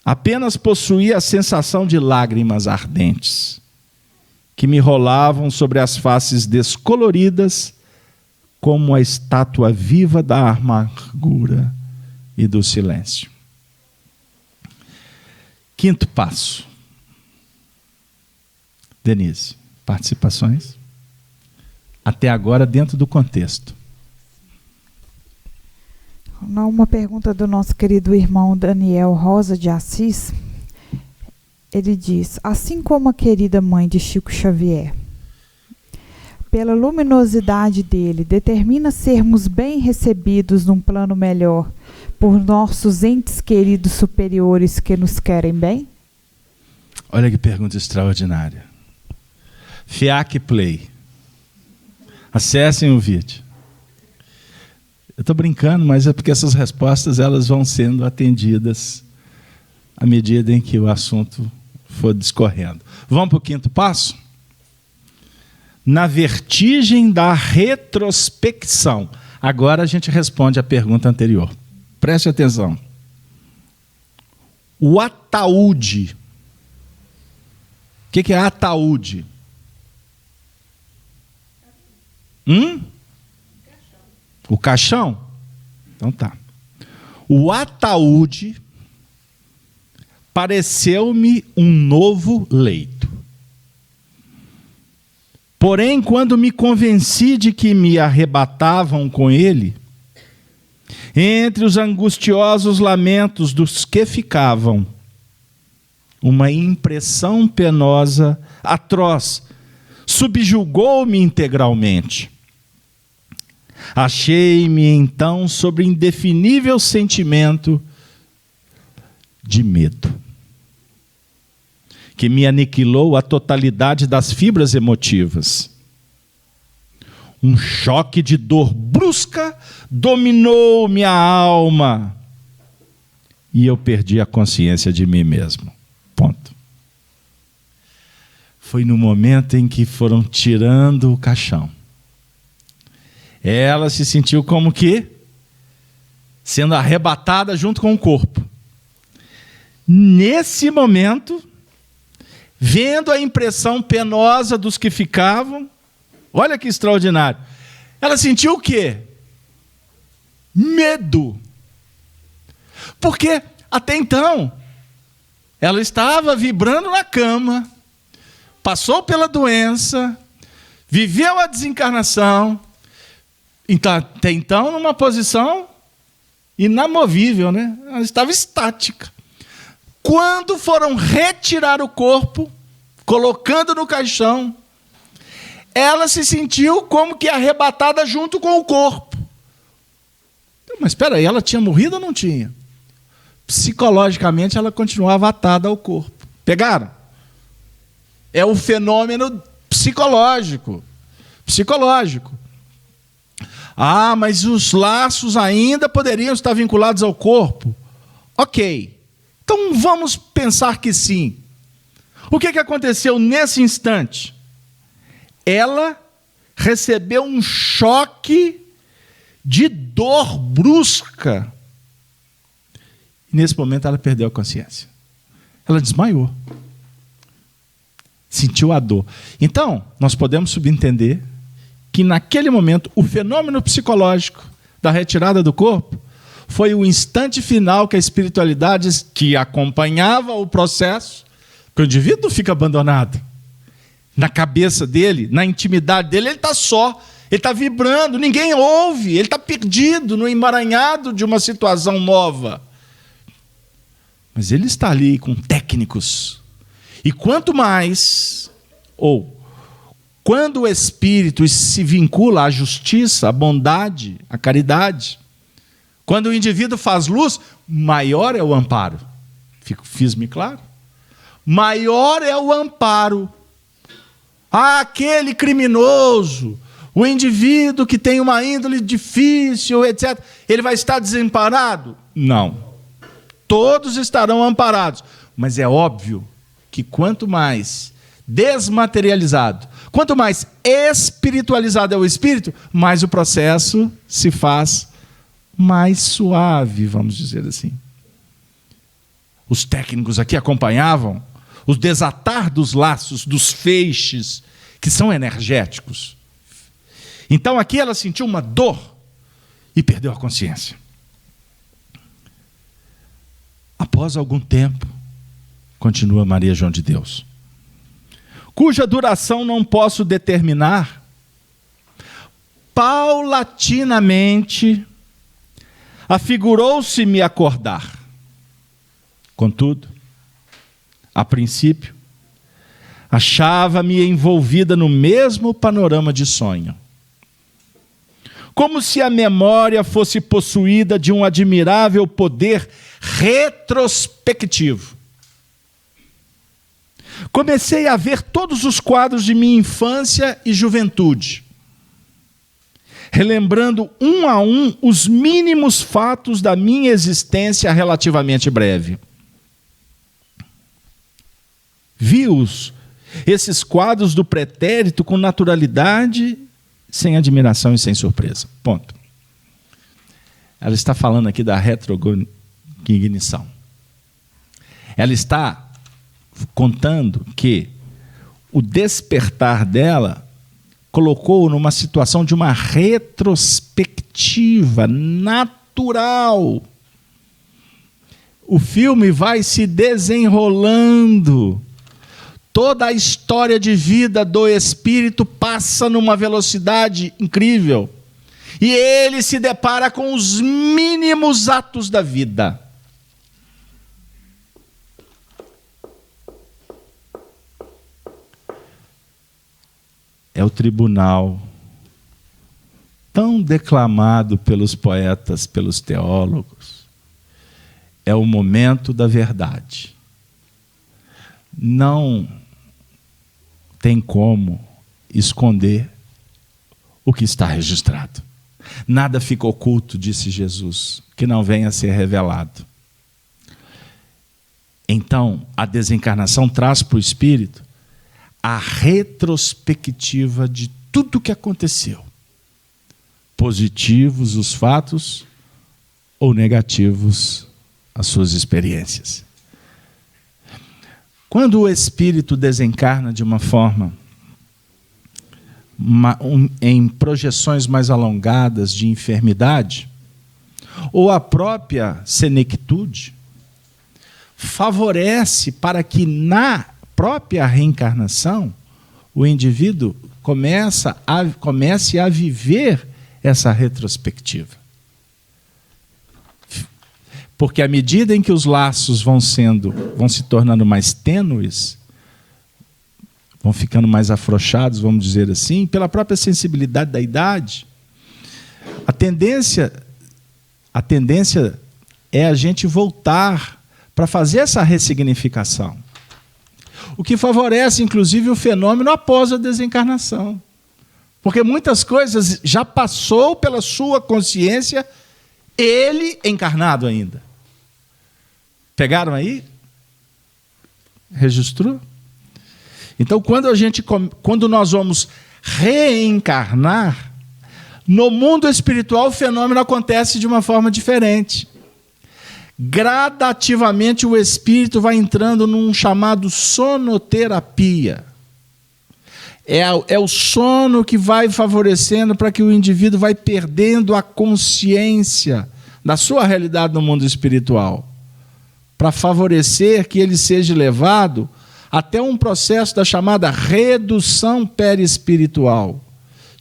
Apenas possuía a sensação de lágrimas ardentes, que me rolavam sobre as faces descoloridas, como a estátua viva da amargura e do silêncio. Quinto passo. Denise, participações? Até agora dentro do contexto. Uma pergunta do nosso querido irmão Daniel Rosa de Assis. Ele diz: assim como a querida mãe de Chico Xavier, pela luminosidade dele, determina sermos bem recebidos num plano melhor por nossos entes queridos superiores que nos querem bem? Olha que pergunta extraordinária. FIAC Play. Acessem o vídeo. Eu estou brincando, mas é porque essas respostas elas vão sendo atendidas à medida em que o assunto for discorrendo. Vamos para o quinto passo? Na vertigem da retrospecção. Agora a gente responde à pergunta anterior. Preste atenção. O ataúde. O que é ataúde? O caixão? Então tá. O ataúde pareceu-me um novo leito. Porém, quando me convenci de que me arrebatavam com ele, entre os angustiosos lamentos dos que ficavam, uma impressão penosa, atroz, subjugou-me integralmente. Achei-me então sobre indefinível sentimento de medo, que me aniquilou a totalidade das fibras emotivas. Um choque de dor brusca dominou minha alma e eu perdi a consciência de mim mesmo. Ponto. Foi no momento em que foram tirando o caixão. Ela se sentiu como que sendo arrebatada junto com o corpo. Nesse momento, vendo a impressão penosa dos que ficavam, olha que extraordinário, ela sentiu o quê? Medo. Porque até então, ela estava vibrando na cama, passou pela doença, viveu a desencarnação, então, até então numa posição inamovível, né? Ela estava estática. Quando foram retirar o corpo, colocando no caixão, ela se sentiu como que arrebatada junto com o corpo. Mas espera aí, ela tinha morrido ou não tinha? Psicologicamente ela continuava atada ao corpo. Pegaram? É o fenômeno psicológico. Ah, mas os laços ainda poderiam estar vinculados ao corpo. Ok. Então vamos pensar que sim. O que aconteceu nesse instante? Ela recebeu um choque de dor brusca. E nesse momento ela perdeu a consciência. Ela desmaiou. Sentiu a dor. Então, nós podemos subentender que naquele momento o fenômeno psicológico da retirada do corpo foi o instante final que a espiritualidade que acompanhava o processo, porque o indivíduo não fica abandonado. Na cabeça dele, na intimidade dele, ele está só, ele está vibrando, ninguém ouve, ele está perdido no emaranhado de uma situação nova. Mas ele está ali com técnicos. E quanto mais, quando o espírito se vincula à justiça, à bondade, à caridade, quando o indivíduo faz luz, maior é o amparo. Fiz-me claro? Maior é o amparo. Aquele criminoso, o indivíduo que tem uma índole difícil, etc., ele vai estar desamparado? Não. Todos estarão amparados. Mas é óbvio que quanto mais desmaterializado, quanto mais espiritualizado é o espírito, mais o processo se faz mais suave, vamos dizer assim. Os técnicos aqui acompanhavam o desatar dos laços, dos feixes, que são energéticos. Então aqui ela sentiu uma dor e perdeu a consciência. Após algum tempo, continua Maria João de Deus, cuja duração não posso determinar, paulatinamente afigurou-se-me acordar. Contudo, a princípio, achava-me envolvida no mesmo panorama de sonho, como se a memória fosse possuída de um admirável poder retrospectivo. Comecei a ver todos os quadros de minha infância e juventude, relembrando um a um os mínimos fatos da minha existência relativamente breve. Vi-os, esses quadros do pretérito, com naturalidade, sem admiração e sem surpresa. Ponto. Ela está falando aqui da retrocognição. Ela está contando que o despertar dela colocou numa situação de uma retrospectiva natural. o filme vai se desenrolando. Toda a história de vida do espírito passa numa velocidade incrível. E ele se depara com os mínimos atos da vida. É o tribunal tão declamado pelos poetas, pelos teólogos. É o momento da verdade. Não tem como esconder o que está registrado. Nada fica oculto, disse Jesus, que não venha a ser revelado. Então, a desencarnação traz para o espírito a retrospectiva de tudo o que aconteceu. Positivos os fatos ou negativos as suas experiências. Quando o espírito desencarna de uma forma, em projeções mais alongadas de enfermidade, ou a própria senectude, favorece para que na própria reencarnação o indivíduo comece a viver essa retrospectiva. Porque à medida em que os laços vão se tornando mais tênues, vão ficando mais afrouxados, vamos dizer assim, pela própria sensibilidade da idade, a tendência é a gente voltar para fazer essa ressignificação. O que favorece, inclusive, o fenômeno após a desencarnação. Porque muitas coisas já passou pela sua consciência, ele encarnado ainda. Pegaram aí? Registrou? Então, quando nós vamos reencarnar, no mundo espiritual o fenômeno acontece de uma forma diferente. Gradativamente o espírito vai entrando num chamado sonoterapia. É o sono que vai favorecendo para que o indivíduo vai perdendo a consciência da sua realidade no mundo espiritual, para favorecer que ele seja levado até um processo da chamada redução perispiritual,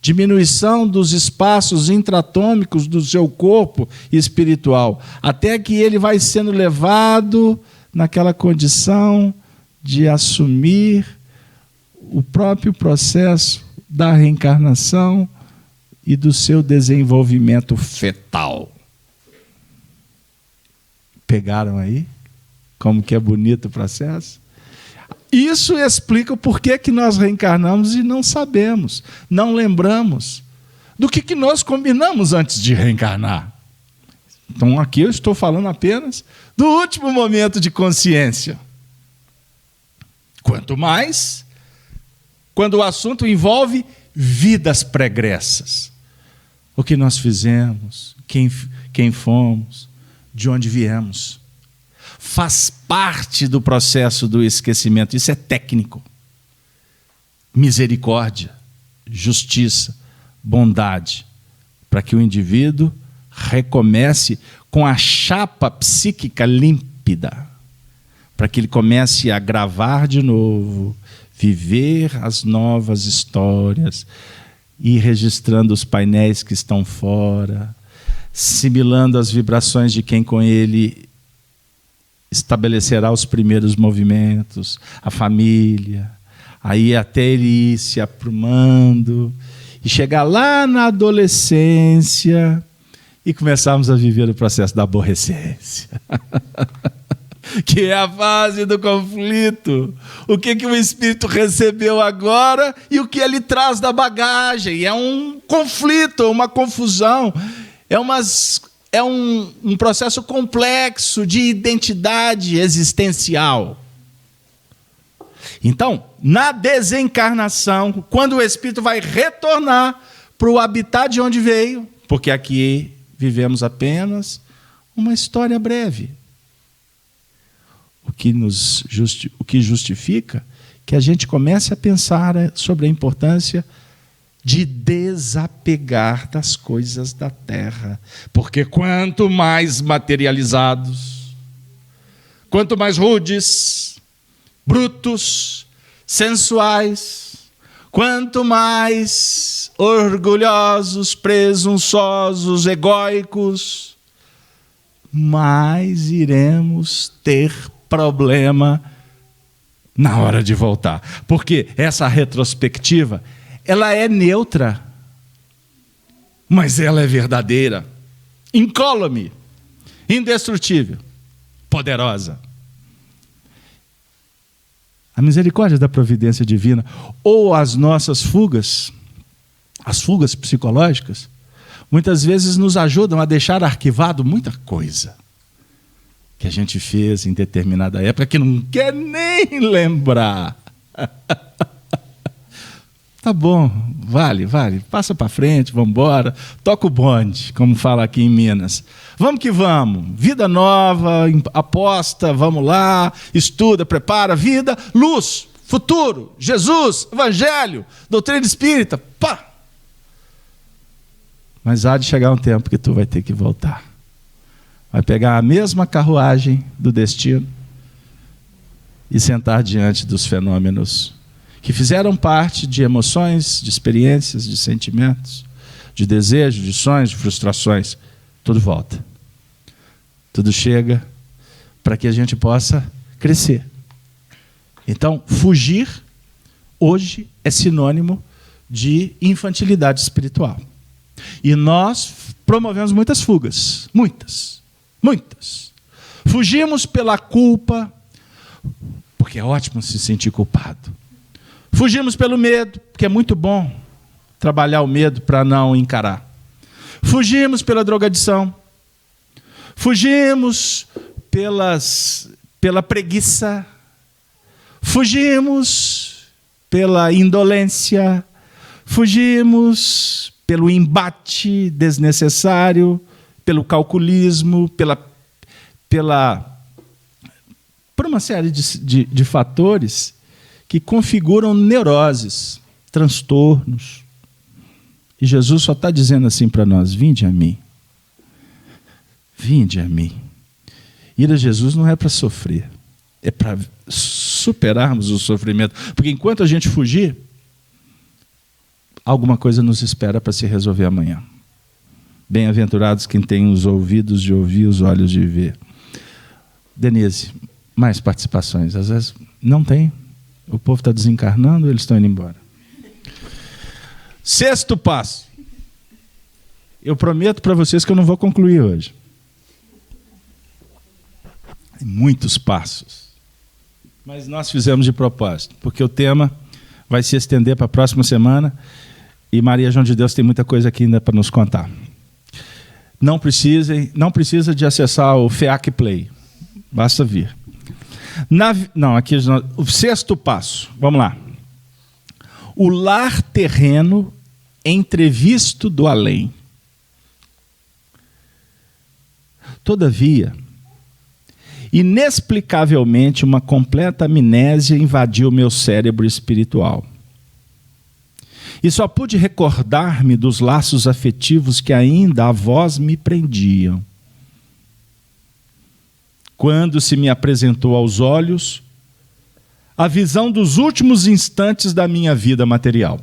diminuição dos espaços intratômicos do seu corpo espiritual, até que ele vai sendo levado naquela condição de assumir o próprio processo da reencarnação e do seu desenvolvimento fetal. Pegaram aí? Como que é bonito o processo? Isso explica o porquê que nós reencarnamos e não sabemos, não lembramos do que nós combinamos antes de reencarnar. Então aqui eu estou falando apenas do último momento de consciência. Quanto mais, quando o assunto envolve vidas pregressas. O que nós fizemos, quem fomos, de onde viemos. Faz parte do processo do esquecimento. Isso é técnico. Misericórdia, justiça, bondade, para que o indivíduo recomece com a chapa psíquica límpida, para que ele comece a gravar de novo, viver as novas histórias, ir registrando os painéis que estão fora, similando as vibrações de quem com ele estabelecerá os primeiros movimentos, a família, aí até ele ir se aprumando e chegar lá na adolescência e começarmos a viver o processo da aborrecência, que é a fase do conflito. O que o espírito recebeu agora e o que ele traz da bagagem. É um conflito, uma confusão, é um processo complexo de identidade existencial. Então, na desencarnação, quando o espírito vai retornar para o habitat de onde veio, porque aqui vivemos apenas uma história breve, o que justifica que a gente comece a pensar sobre a importância de desapegar das coisas da terra. Porque quanto mais materializados, quanto mais rudes, brutos, sensuais, quanto mais orgulhosos, presunçosos, egóicos, mais iremos ter problema na hora de voltar. Porque essa retrospectiva, ela é neutra, mas ela é verdadeira, incólume, indestrutível, poderosa. A misericórdia da providência divina, ou as nossas fugas, as fugas psicológicas, muitas vezes nos ajudam a deixar arquivado muita coisa que a gente fez em determinada época que não quer nem lembrar. Tá bom, vale, passa para frente, vamos embora, toca o bonde, como fala aqui em Minas. Vamos que vamos, vida nova, aposta, vamos lá, estuda, prepara, vida, luz, futuro, Jesus, evangelho, doutrina espírita, pá! Mas há de chegar um tempo que tu vai ter que voltar. Vai pegar a mesma carruagem do destino e sentar diante dos fenômenos que fizeram parte de emoções, de experiências, de sentimentos, de desejos, de sonhos, de frustrações. Tudo volta. Tudo chega para que a gente possa crescer. Então, fugir hoje é sinônimo de infantilidade espiritual. E nós promovemos muitas fugas, muitas. Fugimos pela culpa, porque é ótimo se sentir culpado. Fugimos pelo medo, porque é muito bom trabalhar o medo para não encarar. Fugimos pela drogadição. Fugimos pela preguiça. Fugimos pela indolência. Fugimos pelo embate desnecessário, pelo calculismo, por uma série de fatores que configuram neuroses, transtornos. E Jesus só está dizendo assim para nós: vinde a mim. Vinde a mim. Ir a Jesus não é para sofrer, é para superarmos o sofrimento. Porque enquanto a gente fugir, alguma coisa nos espera para se resolver amanhã. Bem-aventurados quem tem os ouvidos de ouvir, os olhos de ver. Denise, mais participações? Às vezes não tem. O povo está desencarnando, eles estão indo embora. 6º passo. Eu prometo para vocês que eu não vou concluir hoje. Muitos passos. Mas nós fizemos de propósito, porque o tema vai se estender para a próxima semana e Maria João de Deus tem muita coisa aqui ainda para nos contar. Não precisa de acessar o FEAC Play. Basta vir. Aqui o 6º passo. Vamos lá. O lar terreno entrevisto do além. Todavia, inexplicavelmente, uma completa amnésia invadiu meu cérebro espiritual. E só pude recordar-me dos laços afetivos que ainda a vós me prendiam. Quando se me apresentou aos olhos a visão dos últimos instantes da minha vida material.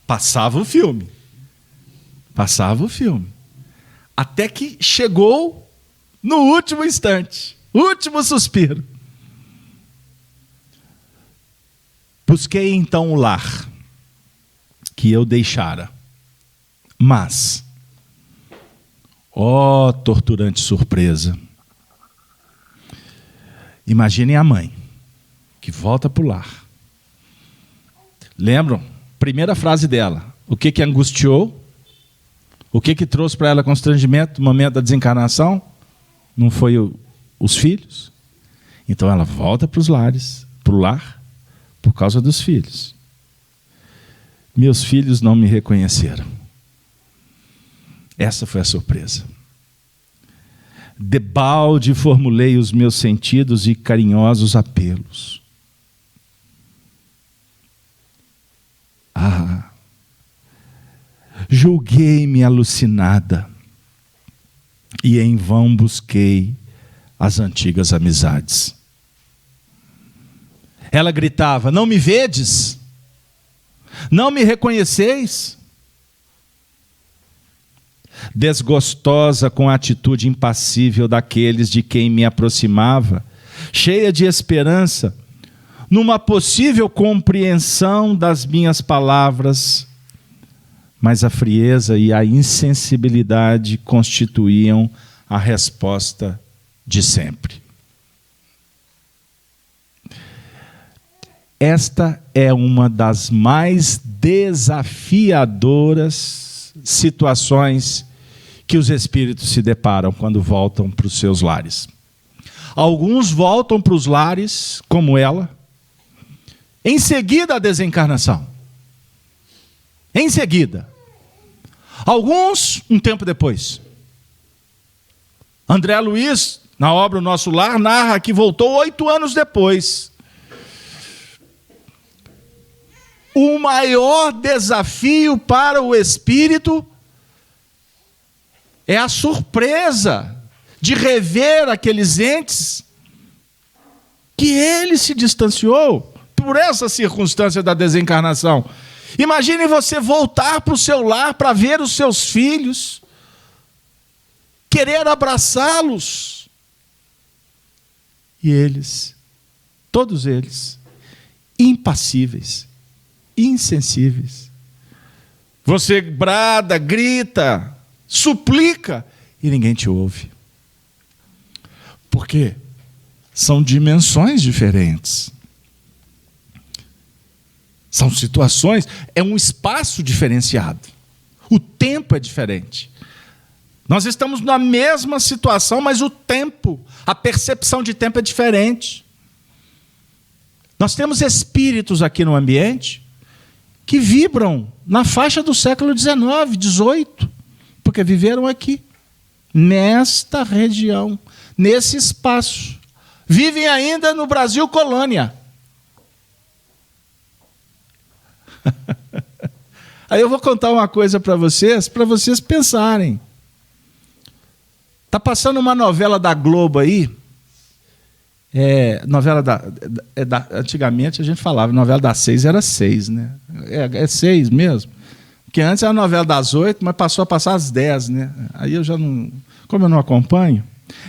Passava o filme. Até que chegou no último instante, último suspiro. Busquei então o lar que eu deixara. Mas, ó torturante surpresa, imaginem a mãe que volta para o lar. Lembram? Primeira frase dela. O que angustiou? O que trouxe para ela constrangimento no momento da desencarnação? Não foi os filhos? Então ela volta para o lar, por causa dos filhos. Meus filhos não me reconheceram. Essa foi a surpresa. Debalde formulei os meus sentidos e carinhosos apelos. Julguei-me alucinada e em vão busquei as antigas amizades. Ela gritava: não me vedes? Não me reconheceis? Desgostosa com a atitude impassível daqueles de quem me aproximava, cheia de esperança, numa possível compreensão das minhas palavras, mas a frieza e a insensibilidade constituíam a resposta de sempre. Esta é uma das mais desafiadoras situações que os espíritos se deparam quando voltam para os seus lares. Alguns voltam para os lares, como ela, em seguida à desencarnação. Em seguida. Alguns, um tempo depois. André Luiz, na obra O Nosso Lar, narra que voltou 8 anos depois. O maior desafio para o espírito é a surpresa de rever aqueles entes que ele se distanciou por essa circunstância da desencarnação. Imagine você voltar para o seu lar para ver os seus filhos, querer abraçá-los, e eles, todos eles, impassíveis, insensíveis. Você brada, grita, suplica e ninguém te ouve. Por quê? São dimensões diferentes. São situações, é um espaço diferenciado. O tempo é diferente. Nós estamos na mesma situação, mas o tempo, a percepção de tempo é diferente. Nós temos espíritos aqui no ambiente que vibram na faixa do século XIX, XVIII, porque viveram aqui, nesta região, nesse espaço. Vivem ainda no Brasil colônia. Aí eu vou contar uma coisa para vocês pensarem. Está passando uma novela da Globo aí, antigamente a gente falava, novela das 6 era 6, né? É 6 mesmo. Porque antes era a novela das 8, mas passou a passar às 10, né? Aí eu já não... Como eu não acompanho,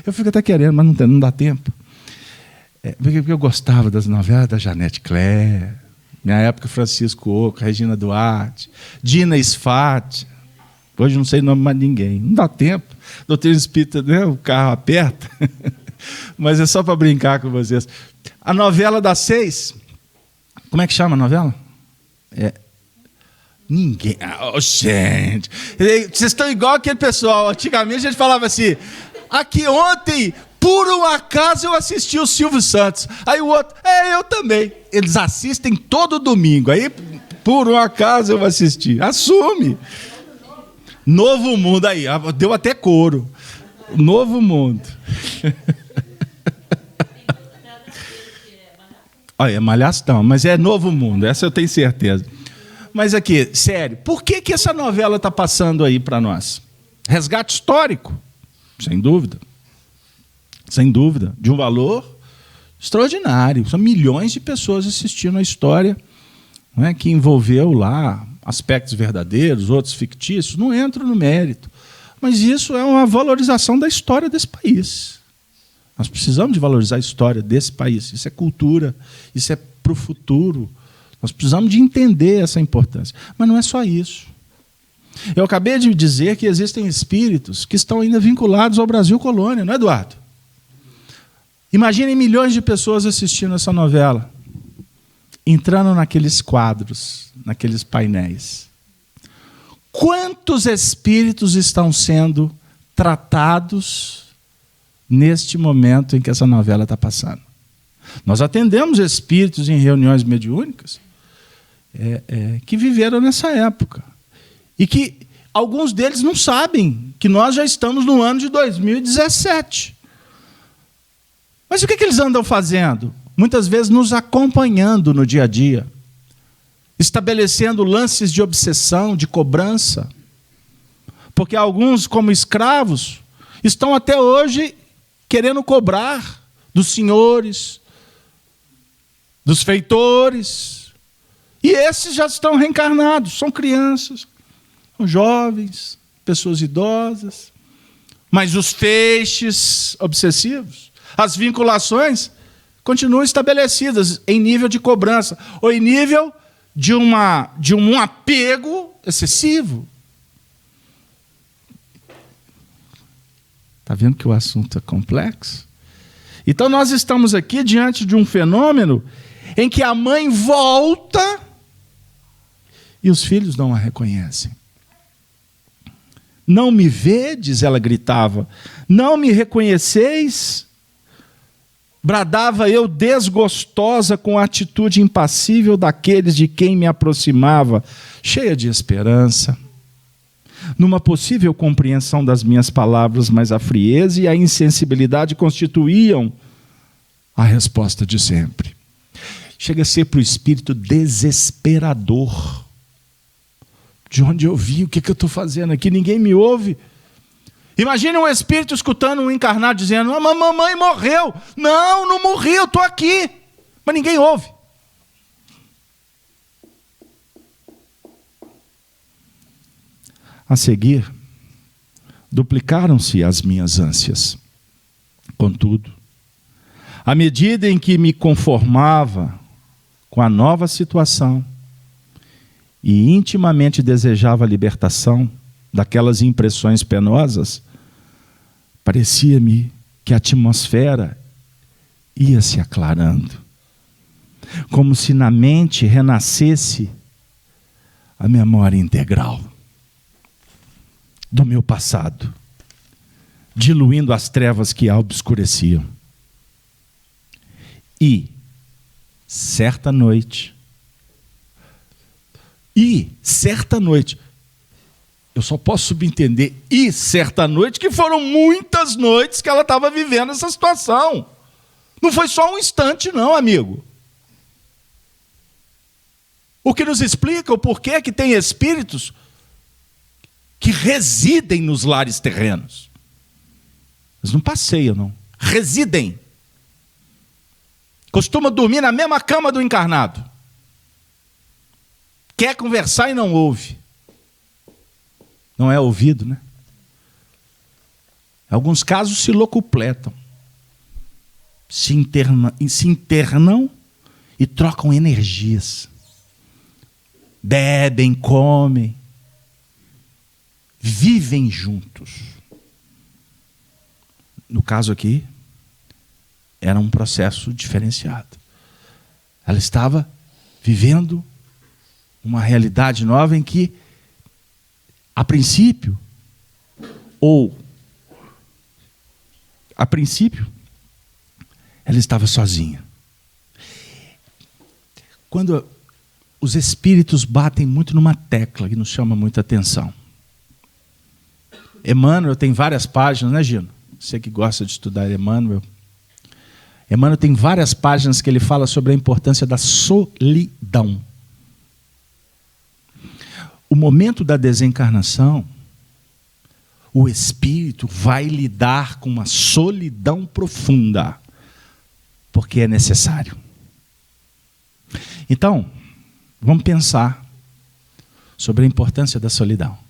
eu fico até querendo, mas não dá tempo. Porque eu gostava das novelas da Janete Claire, minha época Francisco Oco, Regina Duarte, Dina Sfati. Hoje não sei o nome mais de ninguém. Não dá tempo. Doutrina Espírita, né? O carro aperta. Mas é só para brincar com vocês. A novela das 6, como é que chama a novela? Ninguém. Gente, vocês estão igual aquele pessoal. Antigamente a gente falava assim: aqui ontem, por um acaso, eu assisti o Silvio Santos. Aí o outro, eu também. Eles assistem todo domingo. Aí, por um acaso, eu assisti. Assume. Novo Mundo, aí, deu até coro. Novo Mundo. Olha, é Malhação, mas é Novo Mundo, essa eu tenho certeza. Mas aqui, sério, por que essa novela está passando aí para nós? Resgate histórico, sem dúvida. Sem dúvida, de um valor extraordinário. São milhões de pessoas assistindo a história, né, que envolveu lá aspectos verdadeiros, outros fictícios. Não entro no mérito. Mas isso é uma valorização da história desse país. Nós precisamos de valorizar a história desse país. Isso é cultura, isso é para o futuro. Nós precisamos de entender essa importância. Mas não é só isso. Eu acabei de dizer que existem espíritos que estão ainda vinculados ao Brasil colônia, não é, Eduardo? Imaginem milhões de pessoas assistindo essa novela, entrando naqueles quadros, naqueles painéis. Quantos espíritos estão sendo tratados neste momento em que essa novela está passando? Nós atendemos espíritos em reuniões mediúnicas que viveram nessa época. E que alguns deles não sabem que nós já estamos no ano de 2017. Mas o que eles andam fazendo? Muitas vezes nos acompanhando no dia a dia, estabelecendo lances de obsessão, de cobrança. Porque alguns, como escravos, estão até hoje querendo cobrar dos senhores, dos feitores. E esses já estão reencarnados, são crianças, são jovens, pessoas idosas. Mas os feixes obsessivos, as vinculações, continuam estabelecidas em nível de cobrança, ou em nível de um apego excessivo. Está vendo que o assunto é complexo? Então nós estamos aqui diante de um fenômeno em que a mãe volta e os filhos não a reconhecem. Não me vedes, ela gritava, não me reconheceis? Bradava eu desgostosa com a atitude impassível daqueles de quem me aproximava, cheia de esperança. Numa possível compreensão das minhas palavras, mas a frieza e a insensibilidade constituíam a resposta de sempre. Chega a ser para o espírito desesperador. De onde eu vim? O que eu estou fazendo aqui? Ninguém me ouve. Imagine um espírito escutando um encarnado dizendo: a mamãe morreu. Não, não morri, eu estou aqui. Mas ninguém ouve. A seguir, duplicaram-se as minhas ânsias. Contudo, à medida em que me conformava com a nova situação e intimamente desejava a libertação daquelas impressões penosas, parecia-me que a atmosfera ia se aclarando, como se na mente renascesse a memória integral do meu passado, diluindo as trevas que a obscureciam. E, certa noite, eu só posso subentender, e certa noite, que foram muitas noites que ela estava vivendo essa situação. Não foi só um instante, não, amigo. O que nos explica o porquê que tem espíritos que residem nos lares terrenos. Eles não passeiam, não. Residem. Costuma dormir na mesma cama do encarnado. Quer conversar e não ouve. Não é ouvido, né? Em alguns casos se locupletam. Se internam e trocam energias. Bebem, comem. Vivem juntos. No caso aqui, era um processo diferenciado. Ela estava vivendo uma realidade nova em que, a princípio, ela estava sozinha. Quando os espíritos batem muito numa tecla que nos chama muita atenção. Emmanuel tem várias páginas, né, Gino? Você que gosta de estudar Emmanuel. Emmanuel tem várias páginas que ele fala sobre a importância da solidão. O momento da desencarnação, o espírito vai lidar com uma solidão profunda, porque é necessário. Então, vamos pensar sobre a importância da solidão.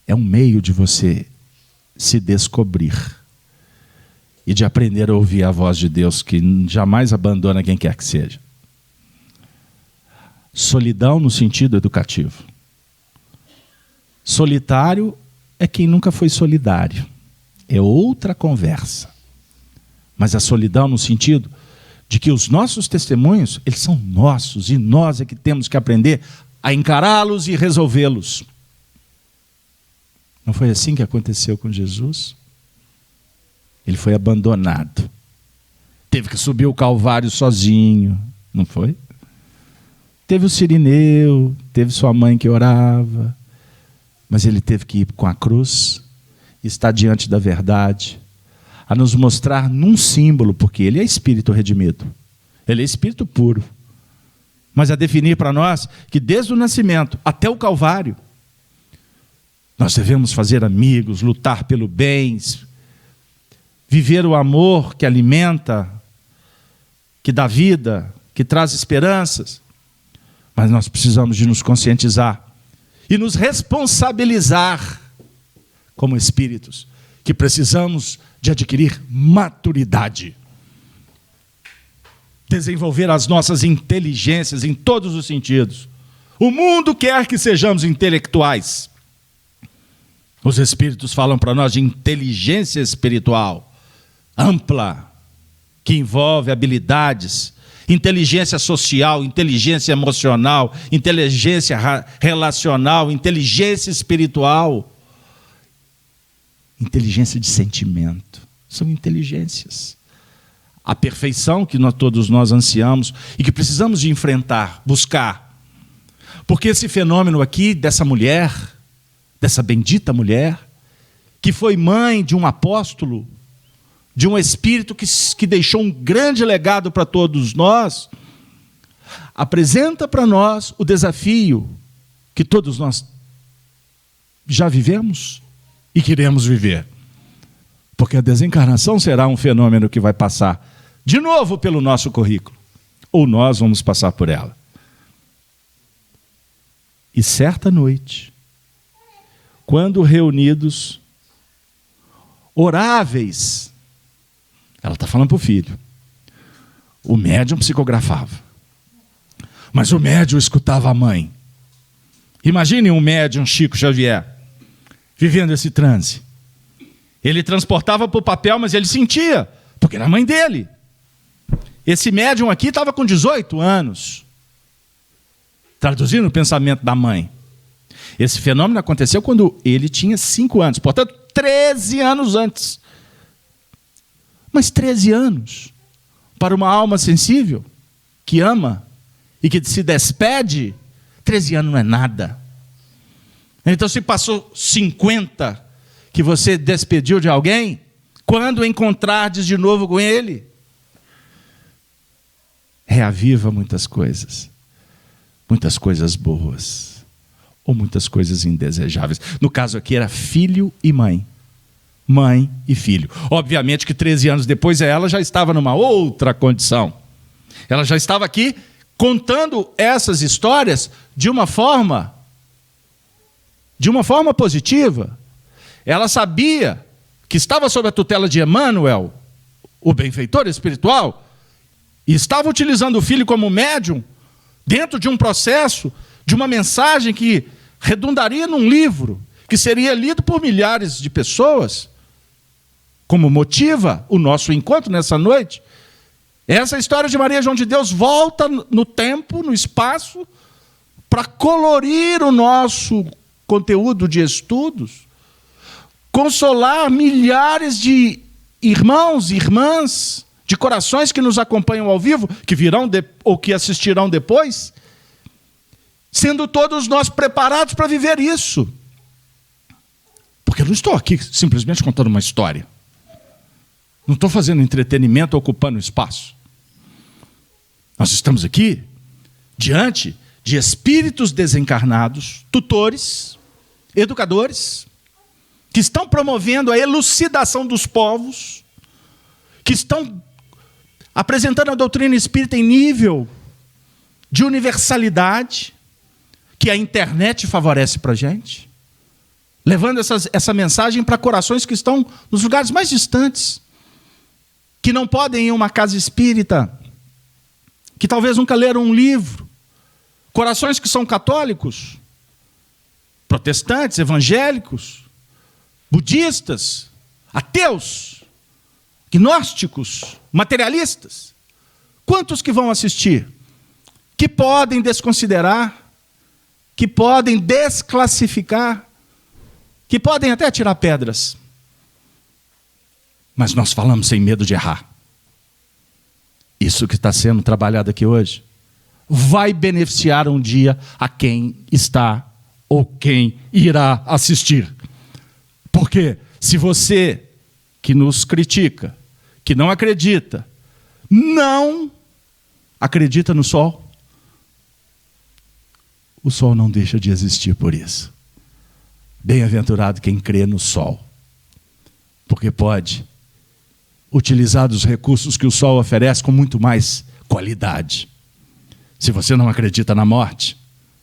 É um meio de você se descobrir e de aprender a ouvir a voz de Deus, que jamais abandona quem quer que seja. Solidão no sentido educativo. Solitário é quem nunca foi solidário. É outra conversa. Mas a solidão no sentido de que os nossos testemunhos, eles são nossos, e nós é que temos que aprender a encará-los e resolvê-los. Não foi assim que aconteceu com Jesus? Ele foi abandonado. Teve que subir o Calvário sozinho, não foi? Teve o Cirineu, teve sua mãe que orava, mas ele teve que ir com a cruz, estar diante da verdade, a nos mostrar num símbolo, porque ele é espírito redimido, ele é espírito puro, mas a definir para nós que desde o nascimento até o Calvário, Nós devemos fazer amigos, lutar pelo bem, viver o amor que alimenta, que dá vida, que traz esperanças. Mas nós precisamos de nos conscientizar e nos responsabilizar como espíritos, que precisamos de adquirir maturidade, desenvolver as nossas inteligências em todos os sentidos. O mundo quer que sejamos intelectuais. Os espíritos falam para nós de inteligência espiritual ampla, que envolve habilidades, inteligência social, inteligência emocional, inteligência relacional, inteligência espiritual, inteligência de sentimento. São inteligências. A perfeição que todos nós ansiamos e que precisamos de enfrentar, buscar. Porque esse fenômeno aqui dessa mulher, dessa bendita mulher, que foi mãe de um apóstolo, de um espírito que deixou um grande legado para todos nós, apresenta para nós o desafio que todos nós já vivemos e queremos viver. Porque a desencarnação será um fenômeno que vai passar de novo pelo nosso currículo, ou nós vamos passar por ela. E certa noite, quando reunidos, oráveis, ela está falando para o filho, o médium psicografava, mas o médium escutava a mãe. Imaginem um médium Chico Xavier, vivendo esse transe. Ele transportava para o papel, mas ele sentia, porque era a mãe dele. Esse médium aqui estava com 18 anos, traduzindo o pensamento da mãe. Esse fenômeno aconteceu quando ele tinha 5 anos, portanto, 13 anos antes. Mas 13 anos, para uma alma sensível, que ama e que se despede, 13 anos não é nada. Então, se passou 50 que você despediu de alguém, quando encontrardes de novo com ele, reaviva muitas coisas boas, ou muitas coisas indesejáveis. No caso aqui era filho e mãe e filho. Obviamente que 13 anos depois ela já estava numa outra condição. Ela já estava aqui contando essas histórias de uma forma positiva. Ela sabia que estava sob a tutela de Emmanuel, o benfeitor espiritual, e estava utilizando o filho como médium dentro de um processo, de uma mensagem que redundaria num livro, que seria lido por milhares de pessoas, como motiva o nosso encontro nessa noite. Essa história de Maria João de Deus volta no tempo, no espaço, para colorir o nosso conteúdo de estudos, consolar milhares de irmãos e irmãs, de corações que nos acompanham ao vivo, que virão ou que assistirão depois, sendo todos nós preparados para viver isso. Porque eu não estou aqui simplesmente contando uma história. Não estou fazendo entretenimento ocupando espaço. Nós estamos aqui diante de espíritos desencarnados, tutores, educadores, que estão promovendo a elucidação dos povos, que estão apresentando a doutrina espírita em nível de universalidade, que a internet favorece para a gente, levando essa mensagem para corações que estão nos lugares mais distantes, que não podem ir em uma casa espírita, que talvez nunca leram um livro, corações que são católicos, protestantes, evangélicos, budistas, ateus, gnósticos, materialistas. Quantos que vão assistir? Que podem desconsiderar, que podem desclassificar, que podem até tirar pedras. Mas nós falamos sem medo de errar. Isso que está sendo trabalhado aqui hoje vai beneficiar um dia a quem está ou quem irá assistir. Porque se você que nos critica, que não acredita no sol, o sol não deixa de existir por isso. Bem-aventurado quem crê no sol, porque pode utilizar dos recursos que o sol oferece com muito mais qualidade. Se você não acredita na morte,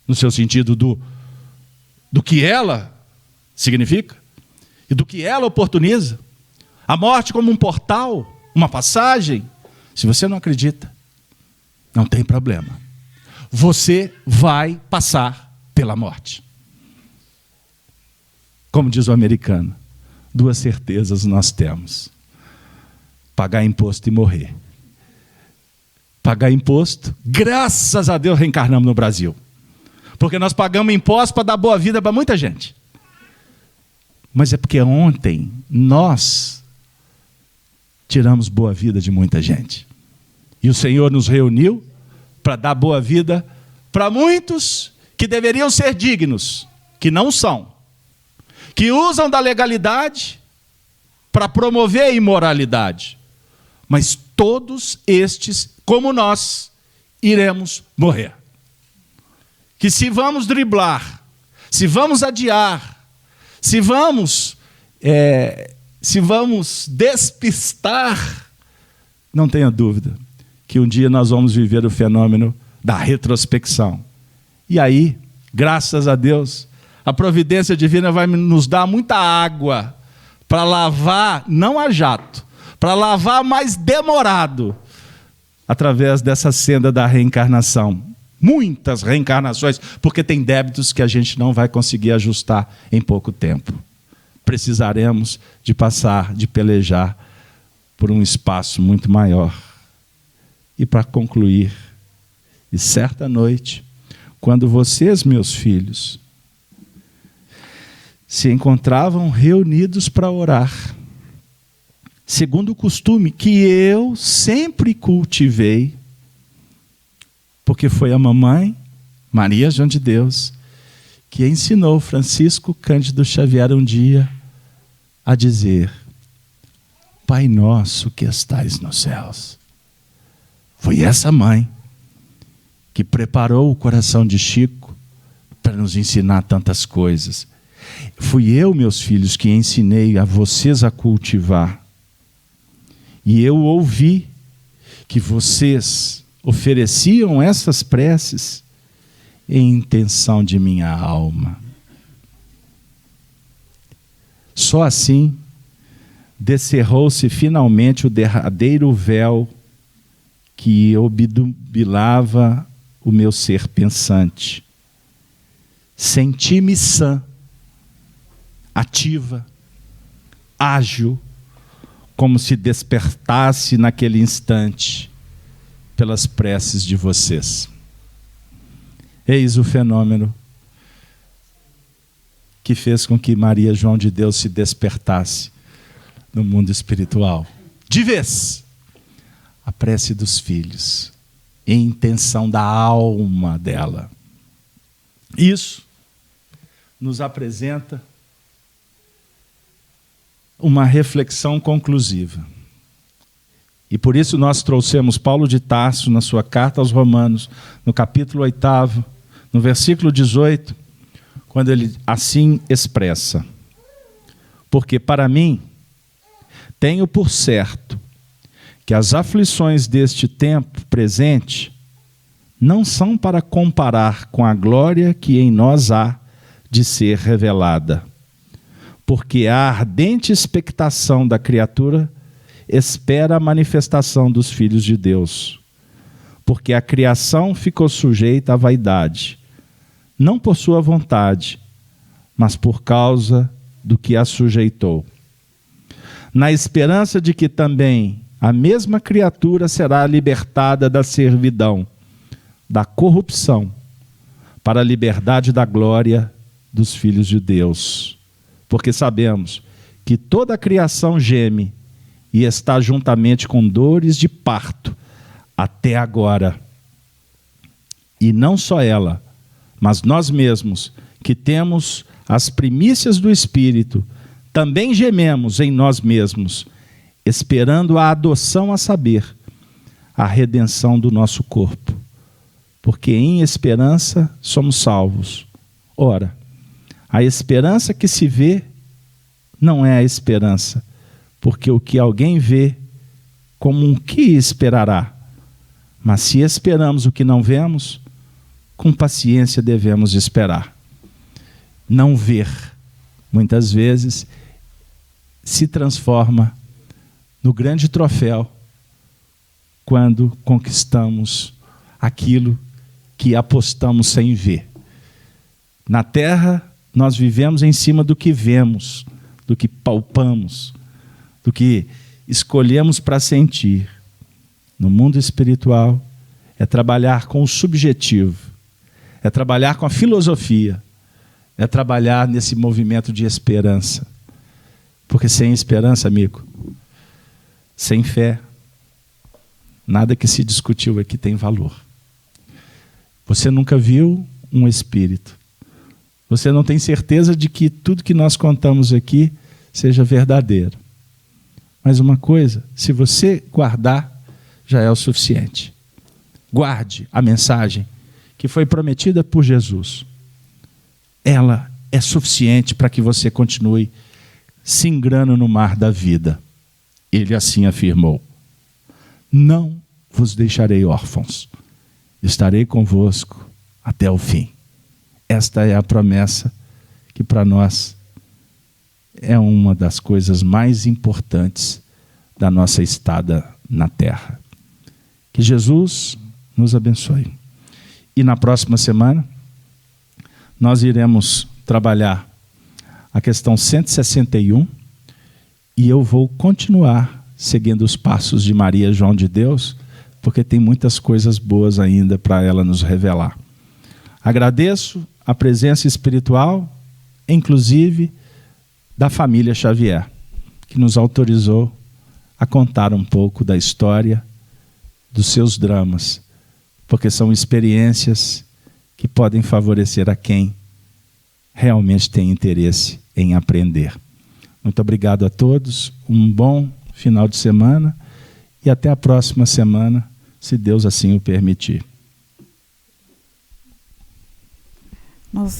no seu sentido do que ela significa e do que ela oportuniza, a morte como um portal, uma passagem, se você não acredita, não tem problema. Você vai passar pela morte. Como diz o americano, 2 certezas nós temos: pagar imposto e morrer. Pagar imposto, graças a Deus reencarnamos no Brasil, porque nós pagamos imposto para dar boa vida para muita gente. Mas é porque ontem nós tiramos boa vida de muita gente, e o Senhor nos reuniu para dar boa vida para muitos que deveriam ser dignos, que não são, que usam da legalidade para promover a imoralidade. Mas todos estes, como nós, iremos morrer. Que se vamos driblar, se vamos adiar, se vamos despistar, não tenha dúvida que um dia nós vamos viver o fenômeno da retrospecção. E aí, graças a Deus, a providência divina vai nos dar muita água para lavar, não a jato, para lavar mais demorado, através dessa senda da reencarnação. Muitas reencarnações, porque tem débitos que a gente não vai conseguir ajustar em pouco tempo. Precisaremos de passar, de pelejar por um espaço muito maior. E para concluir, e certa noite, quando vocês, meus filhos, se encontravam reunidos para orar, segundo o costume que eu sempre cultivei, porque foi a mamãe, Maria João de Deus, que ensinou Francisco Cândido Xavier um dia a dizer: Pai nosso que estais nos céus. Foi essa mãe que preparou o coração de Chico para nos ensinar tantas coisas. Fui eu, meus filhos, que ensinei a vocês a cultivar. E eu ouvi que vocês ofereciam essas preces em intenção de minha alma. Só assim descerrou-se finalmente o derradeiro véu que obnubilava o meu ser pensante. Senti-me sã, ativa, ágil, como se despertasse naquele instante pelas preces de vocês. Eis o fenômeno que fez com que Maria João de Deus se despertasse no mundo espiritual. De vez, a prece dos filhos, em intenção da alma dela. Isso nos apresenta uma reflexão conclusiva. E por isso nós trouxemos Paulo de Tarso, na sua carta aos Romanos, no capítulo 8, no versículo 18, quando ele assim expressa: porque para mim tenho por certo que as aflições deste tempo presente não são para comparar com a glória que em nós há de ser revelada. Porque a ardente expectação da criatura espera a manifestação dos filhos de Deus. Porque a criação ficou sujeita à vaidade, não por sua vontade, mas por causa do que a sujeitou. Na esperança de que também a mesma criatura será libertada da servidão, da corrupção, para a liberdade da glória dos filhos de Deus. Porque sabemos que toda a criação geme e está juntamente com dores de parto até agora. E não só ela, mas nós mesmos, que temos as primícias do Espírito, também gememos em nós mesmos, esperando a adoção, a saber, a redenção do nosso corpo. Porque em esperança somos salvos. Ora, A esperança que se vê não é a esperança, porque o que alguém vê, como um que esperará? Mas se esperamos o que não vemos, com paciência devemos esperar. Não ver, muitas vezes, se transforma no grande troféu quando conquistamos aquilo que apostamos sem ver. Na terra, nós vivemos em cima do que vemos, do que palpamos, do que escolhemos para sentir. No mundo espiritual, é trabalhar com o subjetivo, é trabalhar com a filosofia, é trabalhar nesse movimento de esperança. Porque sem esperança, amigo, sem fé, nada que se discutiu aqui tem valor. Você nunca viu um espírito. Você não tem certeza de que tudo que nós contamos aqui seja verdadeiro. Mas uma coisa, se você guardar, já é o suficiente. Guarde a mensagem que foi prometida por Jesus. Ela é suficiente para que você continue se ingrando no mar da vida. Ele assim afirmou: não vos deixarei órfãos, estarei convosco até o fim. Esta é a promessa que para nós é uma das coisas mais importantes da nossa estada na terra. Que Jesus nos abençoe. E na próxima semana, nós iremos trabalhar a questão 161 e eu vou continuar seguindo os passos de Maria João de Deus, porque tem muitas coisas boas ainda para ela nos revelar. Agradeço a presença espiritual, inclusive da família Xavier, que nos autorizou a contar um pouco da história dos seus dramas, porque são experiências que podem favorecer a quem realmente tem interesse em aprender. Muito obrigado a todos, um bom final de semana e até a próxima semana, se Deus assim o permitir. Nossa.